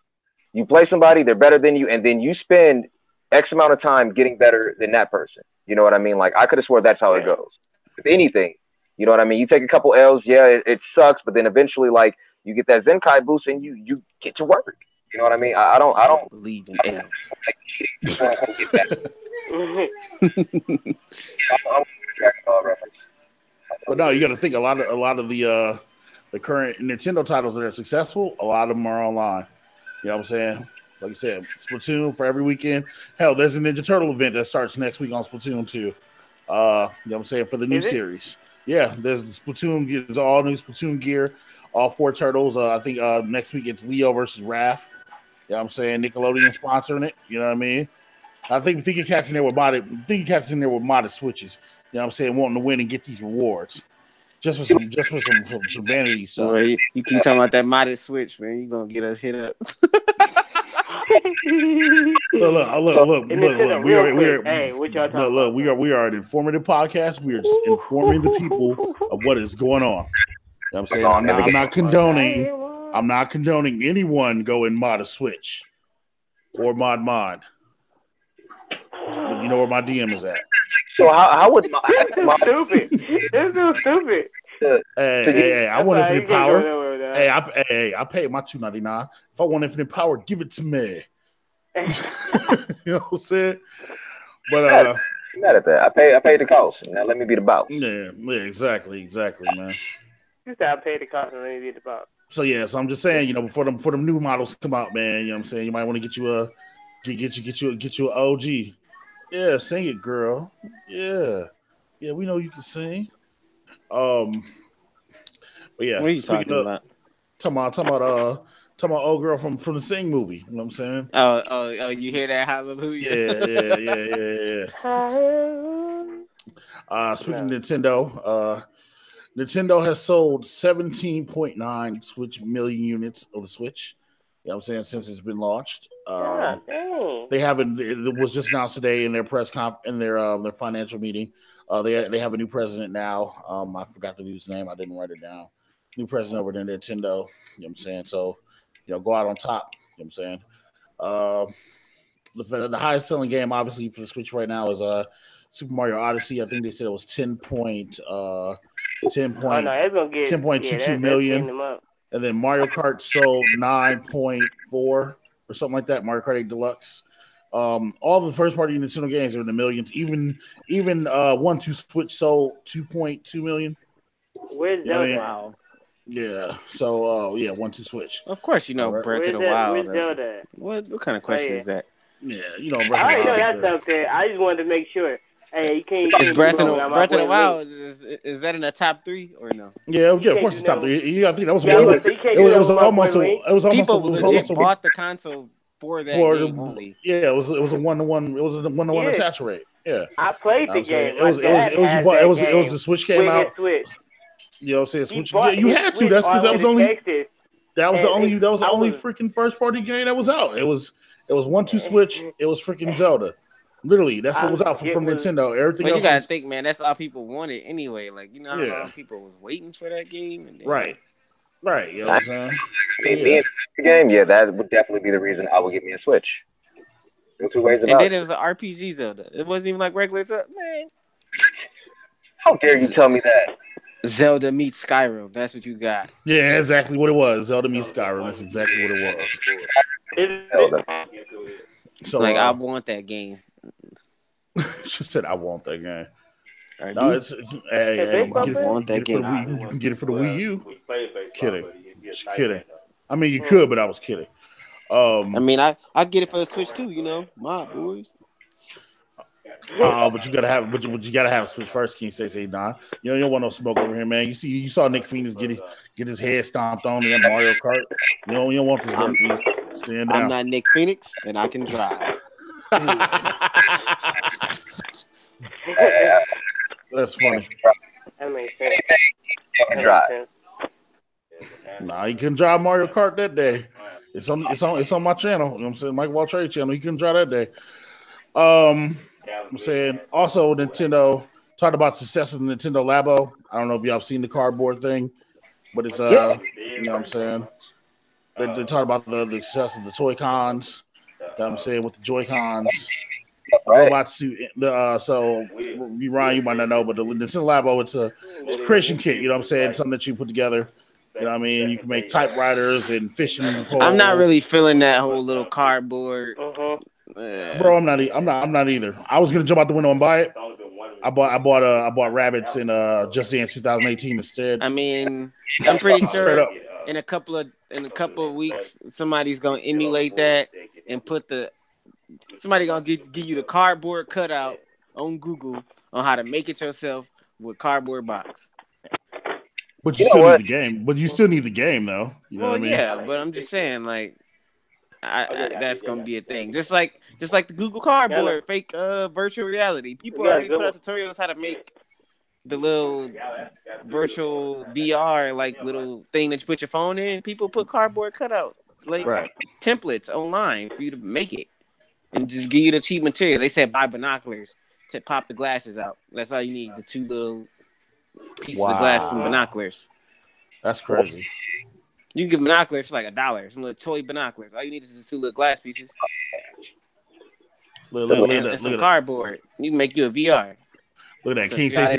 play somebody, they're better than you, and then you spend X amount of time getting better than that person. You know what I mean? Like, I could have sworn that's how it goes. With anything, you know what I mean? You take a couple L's, yeah, it sucks, but then eventually, like, you get that Zenkai boost and you get to work. You know what I mean? I don't believe in L's. But no, you got to think a lot of the current Nintendo titles that are successful, a lot of them are online. You know what I'm saying? Like I said, Splatoon for every weekend. Hell, there's a Ninja Turtle event that starts next week on Splatoon 2. You know what I'm saying? For the new series. Yeah, there's Splatoon. There's all new Splatoon gear. All 4 turtles. I think next week it's Leo versus Raph. You know what I'm saying? Nickelodeon sponsoring it. You know what I mean? I think you're catching there with modded switches. You know what I'm saying? Wanting to win and get these rewards. Just for some vanity stuff. Boy, you keep talking about that modded switch, man. You're gonna get us hit up. Look. We are an informative podcast. We are just informing the people of what is going on. You know what I'm saying? I'm not condoning anyone go and mod a Switch or mod mine. But you know where my DM is at. So how would this is stupid? This is stupid. Hey, I want infinite power. I paid my $2.99. If I want infinite power, give it to me. You know what I'm saying? But I'm mad at that. I paid the cost. Now let me be the boss. Yeah, exactly, man. You said I paid the cost and let me be the boss. So so I'm just saying, you know, before them new models come out, man, you know what I'm saying, you might want to get you an OG. Yeah, sing it, girl. Yeah, we know you can sing. But yeah, what are you talking about? Talking about old girl from the Sing movie. You know what I'm saying? Oh, you hear that? Hallelujah. Yeah. Speaking of Nintendo, Nintendo has sold 17.9 million units of the Switch. You know what I'm saying? Since it's been launched. They haven't. It was just announced today in their their financial meeting. They have a new president now. I forgot the dude's name. I didn't write it down. New president over there, Nintendo. You know what I'm saying? So, you know, go out on top. You know what I'm saying? The highest selling game, obviously, for the Switch right now is Super Mario Odyssey. I think they said it was 10.22 million. And then Mario Kart sold 9.4 or or something like that. Mario Kart 8 Deluxe. All the first party Nintendo games are in the millions. Even 1-2 Switch sold 2.2 million. Where's Zelda? Wow. Yeah. So 1-2 Switch. Of course, Breath of the Wild. Where's Zelda? What kind of question is that? Yeah, Breath of the Wild. I know that's up there. I just wanted to make sure. Hey, you can't. Is Breath of the Wild is that in the top 3 or no? Yeah, of course it's top 3. Yeah, I think that was one. It was almost. People legit bought the console for that game only. Yeah, it was a 1-to-1. It was a 1-to-1 attach rate. Yeah, I played the game. It was the Switch came out. You know what I'm saying? Switch. You had to. That's because that was the only freaking first party game that was out. It was 1-2 Switch. It was freaking Zelda. Literally, that's what was out from Nintendo. Everything else. You gotta think, man. That's all people wanted anyway. Like, how long people was waiting for that game. And then, right. You know what I'm saying? Being the game, that would definitely be the reason I would get me a Switch. No two ways about it. And then it was an RPG Zelda. It wasn't even like regular Zelda, man. How dare you tell me that? Zelda meets Skyrim. That's what you got. Yeah, exactly what it was. Zelda meets Skyrim. That's exactly what it was. So, I want that game. She said, "I want that game." No, it's hey, you can get it for the Wii U. Kidding. I mean, you could, but I was kidding. I mean, I get it for the Switch too. My boys. But you gotta have a Switch first. King say nah. You don't want no smoke over here, man. You saw Nick Phoenix get his head stomped on in Mario Kart. You don't want this. Stand down. I'm not Nick Phoenix, and I can drive. That's funny. That makes sense. Nah, he couldn't drive Mario Kart that day. It's on my channel. You know what I'm saying? Mike Wall Trade channel. He couldn't drive that day. I'm saying also Nintendo talked about success of the Nintendo Labo. I don't know if y'all have seen the cardboard thing, but it's you know what I'm saying? They talked about the success of the Toy Cons. You know what I'm saying, with the Joy-Cons. Robots so Ryan, you might not know, but the Nintendo Labo, it's a creation kit, you know what I'm saying? Something that you put together. You know what I mean? You can make typewriters and fishing poles. I'm not really feeling that whole little cardboard. Bro, I'm not either. I was gonna jump out the window and buy it. I bought rabbits in Just Dance 2018 instead. I mean, I'm pretty sure in a couple of weeks somebody's gonna emulate that and somebody gonna give you the cardboard cutout on Google on how to make it yourself with cardboard box. But you still need the game. But you still need the game, though. You know what I mean? Yeah, but I'm just saying, like, that's gonna be a thing. Just like the Google Cardboard, fake virtual reality. People already put out tutorials how to make the little virtual VR little thing that you put your phone in. People put cardboard cutout templates online for you to make it and just give you the cheap material. They said buy binoculars to pop the glasses out. That's all you need. The 2 little pieces of glass from binoculars. That's crazy. You can give binoculars for $1. Some little toy binoculars. All you need is just 2 little glass pieces. Look at some cardboard. You can make you a VR. Look at that. King say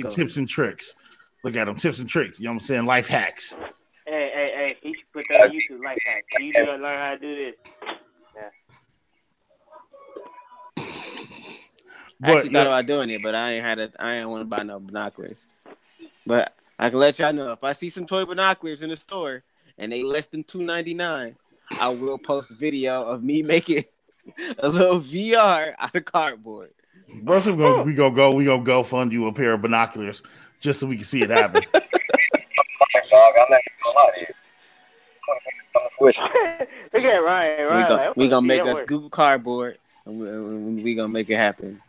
tips and tricks. Look at them. Tips and tricks. You know what I'm saying? Life hacks. Hey. You should put that on YouTube. Life hacks. You need to learn how to do this. I actually thought about doing it, but I ain't want to buy no binoculars. But I can let y'all know, if I see some toy binoculars in the store and they less than $2.99, I will post a video of me making a little VR out of cardboard. Bro, so we gonna go fund you a pair of binoculars just so we can see it happen. Dog, I'm not gonna lie to you. Look at Ryan. We gonna make us Google Cardboard, and we gonna make it happen.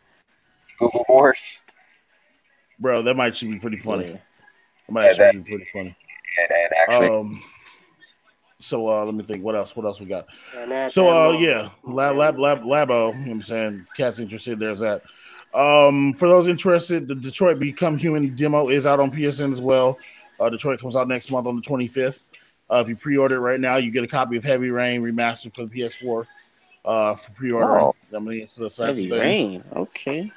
Google Boards. Bro, that might actually be pretty funny. Yeah. That might actually be pretty funny. So let me think. What else we got? So Labo, you know what I'm saying? Cat's interested, there's that. For those interested, the Detroit Become Human demo is out on PSN as well. Detroit comes out next month on the 25th. If you pre-order it right now, you get a copy of Heavy Rain remastered for the PS4 for pre-ordering. Oh. I mean, so Heavy Rain, okay.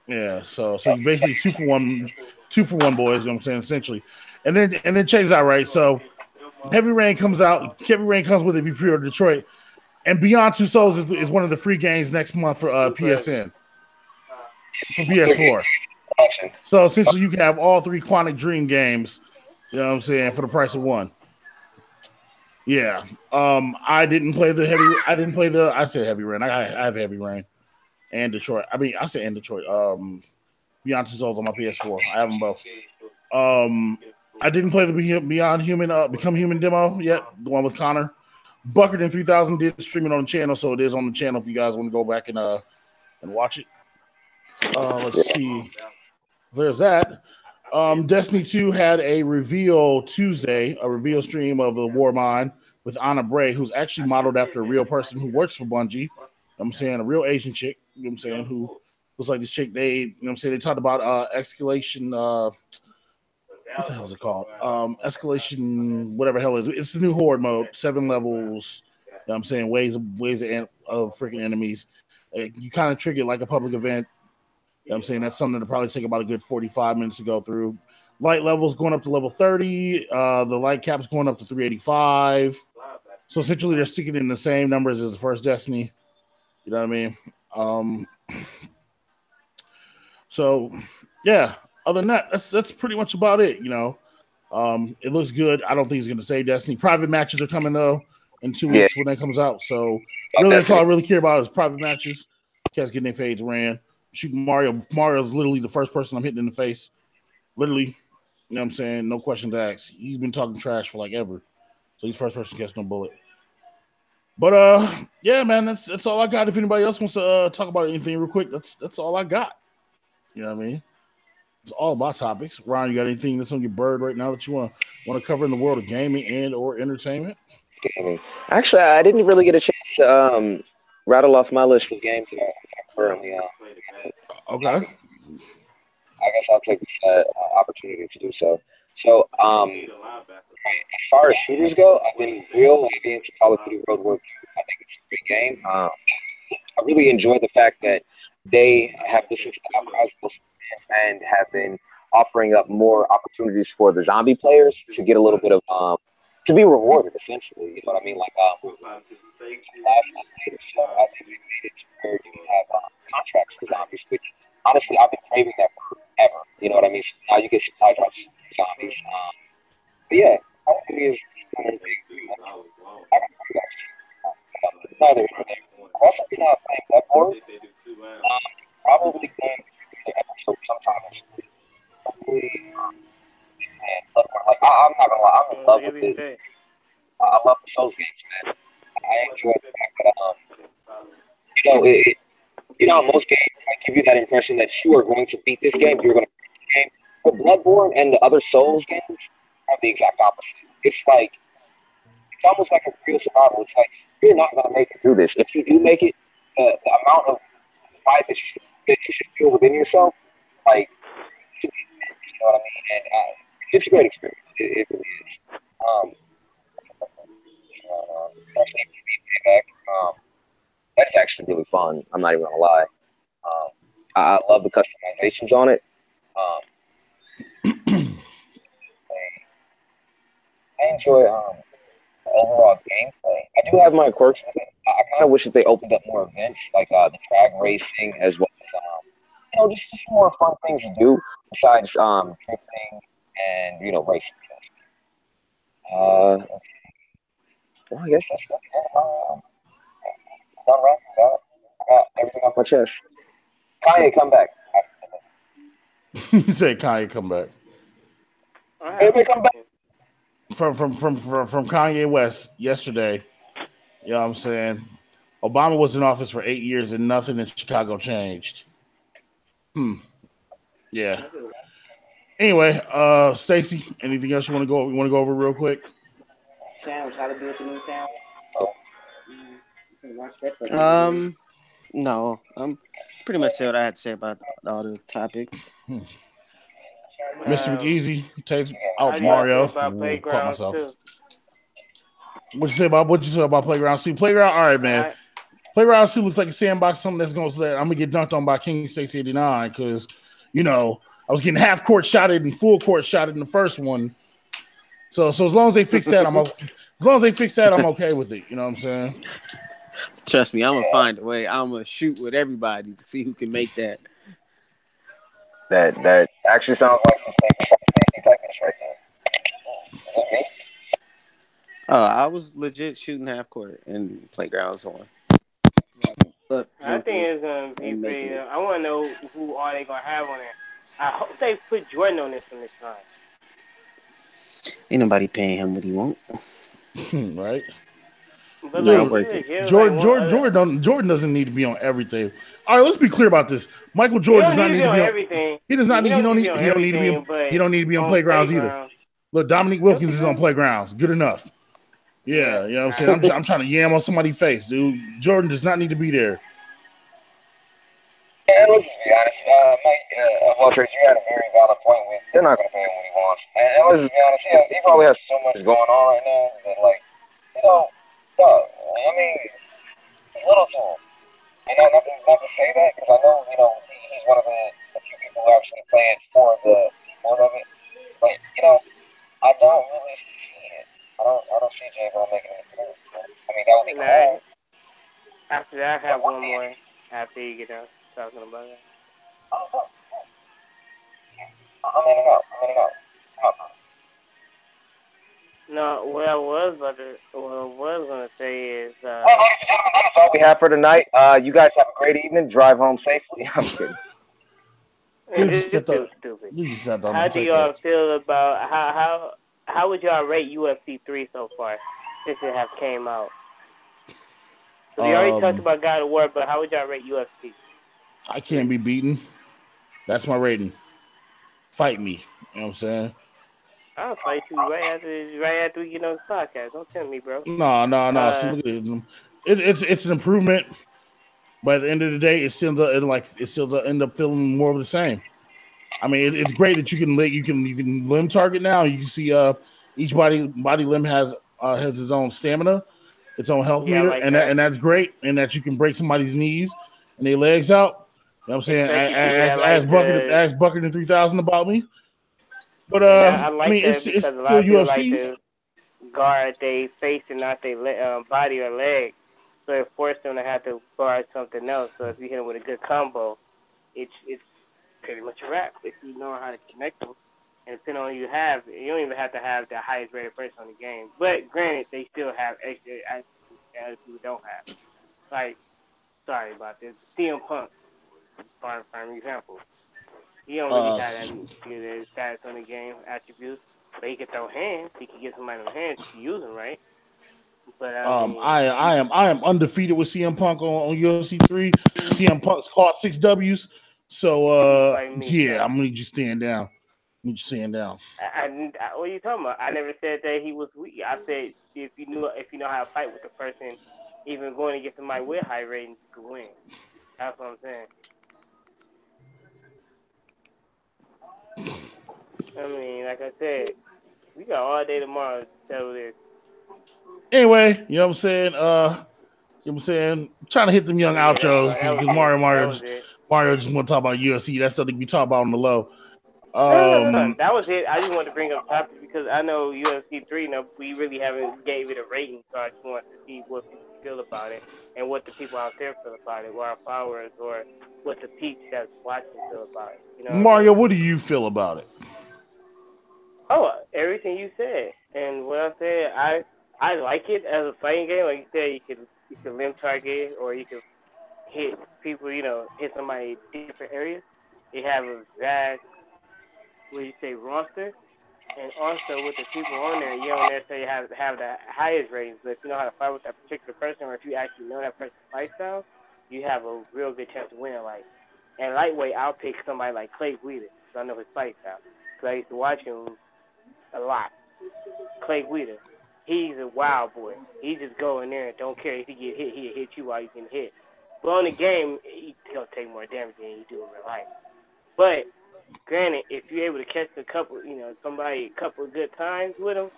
Yeah, so you basically 2 for 1 boys, you know what I'm saying, essentially. And then check this out, right? So Heavy Rain comes out. Heavy Rain comes with, if you pre-order Detroit, And Beyond Two Souls is one of the free games next month for PSN. For PS4. So essentially you can have all 3 Quantic Dream games, you know what I'm saying, for the price of one. Yeah. I didn't play I said Heavy Rain. I have Heavy Rain and Detroit. I said and Detroit. Beyond Two Souls on my PS4. I have them both. I didn't play the Beyond Human Become Human demo yet, the one with Connor. Buckered in 3000 did stream it on the channel, so it is on the channel if you guys want to go back and watch it. Let's see. There's that. Destiny 2 had a reveal Tuesday, a reveal stream of the Warmind with Anna Bray, who's actually modeled after a real person who works for Bungie. You know what I'm saying, a real Asian chick, you know what I'm saying, who was like this chick. They, you know what I'm saying, they talked about escalation. What the hell is it called? Escalation, whatever the hell it is. It's the new Horde mode, 7 levels. You know what I'm saying, ways of freaking enemies. You kind of trigger it like a public event. You know what I'm saying? That's something that probably take about a good 45 minutes to go through. Light levels going up to level 30. The light cap's going up to 385. So essentially they're sticking in the same numbers as the first Destiny. You know what I mean? So yeah, other than that, that's pretty much about it, you know. It looks good. I don't think it's gonna say Destiny. Private matches are coming though in 2 weeks when that comes out. So really that's all I really care about is private matches. Cats getting their fades ran. Shooting Mario. Mario's literally the first person I'm hitting in the face. Literally. You know what I'm saying? No questions asked. He's been talking trash for like ever. So he's the first person to catch no bullet. But yeah, man, that's all I got. If anybody else wants to talk about anything real quick, that's all I got. You know what I mean? It's all my topics. Ryan, you got anything that's on your bird right now that you want to cover in the world of gaming and or entertainment? Actually, I didn't really get a chance to rattle off my list of games that I'm currently on. Okay. I guess I'll take this opportunity to do so. So, as far as shooters go, I've been real heavy into Call of Duty World War II. I think it's a great game. I really enjoy the fact that they have listened to the outcries and have been offering up more opportunities for the zombie players to get a little bit of to be rewarded, essentially. You know what I mean? Like so I think we made it to where you can have contracts for zombies, which honestly I've been craving that forever. You know what I mean? So now you get supply drops for zombies. But yeah, Call of Duty is kind of big. Neither here nor there. I've also been playing Bloodborne. Probably playing the episode sometime this week. Hopefully, and Bloodborne. Like I'm not gonna lie, I'm in love with it. I love the Souls games, man. I enjoy the fact that most games might give you that impression that you are going to beat this game, you're going to beat this game. But Bloodborne and the other Souls games are the exact opposite. It's like it's almost like a real survival. It's like you're not going to make it through this. If you do make it, the amount of fight that you should feel within yourself, like you know what I mean. And it's a great experience. It really is. That's actually really fun. I'm not even gonna lie. I love the customizations on it. I enjoy the overall gameplay. I do have my quirks with it. I kind of wish that they opened up more events, like the track racing, as well as just more fun things to do besides drifting and racing. Well, I guess that's it. Done rapping about. I got everything off my chest. Kanye, come back. You said Kanye, come back. Everybody come back. From Kanye West yesterday. You know what I'm saying? Obama was in office for 8 years and nothing in Chicago changed. Yeah. Anyway, Stacy, anything else you want to go over real quick? No, I'm pretty much said what I had to say about all the topics. Mr. McEasy, take out Mario. Caught myself. What you say about Playground 2? Playground, all right, man. Playground 2 looks like a sandbox, something that's going to let I'm gonna get dunked on by King Stacy 89 because I was getting half court shotted and full court shotted in the first one. So as long as they fix that, I'm okay with it. You know what I'm saying? Trust me, I'm gonna find a way. I'm gonna shoot with everybody to see who can make that. That actually sounds like some safety tactics right there. Oh, I was legit shooting half court and playgrounds on. Up I think jumpers it's gonna be and making pretty. it. I want to know who are they gonna have on there. I hope they put Jordan on this one this time. Ain't nobody paying him what he want. Right. But like, Dude, Not he worth it. legit was like one other. Jordan doesn't need to be on everything. All right, let's be clear about this. Michael He Jordan does don't need not to need be to on be on. everything. He does not He need. He don't don't need to be need. on He don't need to be. everything, but He don't need to be on on playgrounds either. playground. Look, Dominique He'll Wilkins be is on good. playgrounds. Good enough. Yeah, you know what I'm saying. I'm trying to yam on somebody's face, dude. Jordan does not need to be there. Yeah, let's just be honest. Mike, Trace, you had a very valid point with they're not going to pay him what he wants. And let's just be honest, he probably has so much going on right now that, like, you know, dog, I mean, it's little to him. And not to say that, because I know, he's one of the few people who actually play it for the sport of it. But, I don't really see it. I don't see J-Ball making it through. I mean, that would be Nah, cool. after that, I But have what one man? more. After you get done talking about that. Oh, I'm in and out. I'm in and out. Come on. No, what I was gonna say is, Well, ladies and gentlemen, that is all we have for tonight. You guys have a great evening. Drive home safely. I'm kidding. this is stupid. You just said How do y'all feel about how would y'all rate UFC 3 so far since it have came out? So we already talked about God of War, but how would y'all rate UFC? I can't be beaten. That's my rating. Fight me. You know what I'm saying? I'll fight you right after we get on the podcast. Don't tell me, bro. No. See, look at it. It's an improvement. But at the end of the day, it still end up feeling more of the same. I mean, it's great that you can limb target now. You can see each body limb has its own stamina, its own health meter, like and that's great. And that you can break somebody's knees and their legs out. You know what I'm saying? Ask Bucket in 3000 about me. But I like I mean, that it's because a lot still of people UFC. like to guard their face and not their body or leg, so it forced them to have to guard something else. So if you hit them with a good combo, it's pretty much a wrap if you know how to connect them. And depending on who you have, you don't even have to have the highest rated person on the game. But granted, they still have extra as people don't have. Like, sorry about this, CM Punk, prime example. He don't really have that good stats on the game attributes, but he can throw hands. He can get somebody on the hands if you use them right. But I mean, I am undefeated with CM Punk on UFC 3. CM Punk's caught 6 W's. So yeah, I'm gonna need you stand down. What are you talking about? I never said that he was weak. I said if you know how to fight with the person, even going against somebody with high ratings, you could win. That's what I'm saying. I mean, like I said, we got all day tomorrow to settle this. Anyway, you know what I'm saying? I'm trying to hit them young outros because Mario just want to talk about UFC. That's something we talk about on the low. No. That was it. I just wanted to bring up topics because I know UFC 3. We really haven't gave it a rating, so I just wanted to see what people feel about it and what the people out there feel about it, what our followers or what the peeps that's watching feel about it. You know, Mario, what do you feel about it? Oh, everything you said, and what I said, I like it as a fighting game. Like you said, you can limb target or you can hit people. Hit somebody in different areas. They have a vast, roster. And also with the people on there, you don't necessarily have the highest ratings, but if you know how to fight with that particular person, or if you actually know that person's lifestyle, you have a real good chance of winning. Like, and lightweight, I'll pick somebody like Clay Guida, because I know his fight style. Because I used to watch him a lot. Clay Guida, he's a wild boy. He just go in there and don't care if he get hit, he'll hit you while you get hit. But on the game, he's gonna take more damage than you do in real life. But granted, if you're able to catch somebody a couple of good times with him,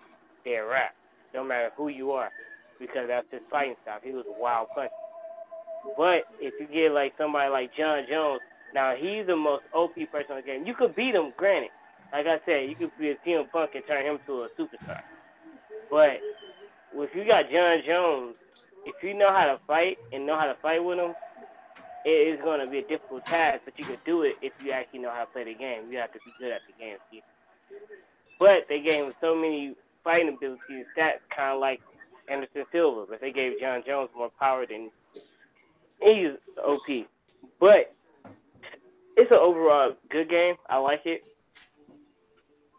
they're a wrap. No matter who you are, because that's his fighting style. He was a wild puncher. But if you get like somebody like John Jones, now he's the most OP person on the game. You could beat him, granted. Like I said, you could be a CM Punk and turn him to a superstar. But if you got John Jones if you know how to fight and know how to fight with them, it is going to be a difficult task, but you can do it if you actually know how to play the game. You have to be good at the game, see? But they gave him so many fighting abilities and stats, kind of like Anderson Silva, but they gave John Jones more power than he's OP. But it's an overall good game. I like it.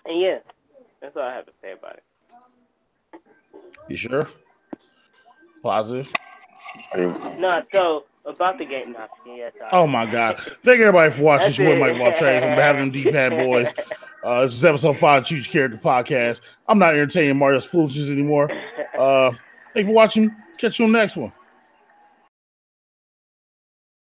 And yeah, that's all I have to say about it. You sure? Positive? No, so about the game. No, yes, oh my God. Thank everybody for watching. It's your boy Mike Waltrez. I'm having them D-pad boys. This is episode 5 Choose Your Character podcast. I'm not entertaining Mario's foolishness anymore. Thank you for watching. Catch you on the next one.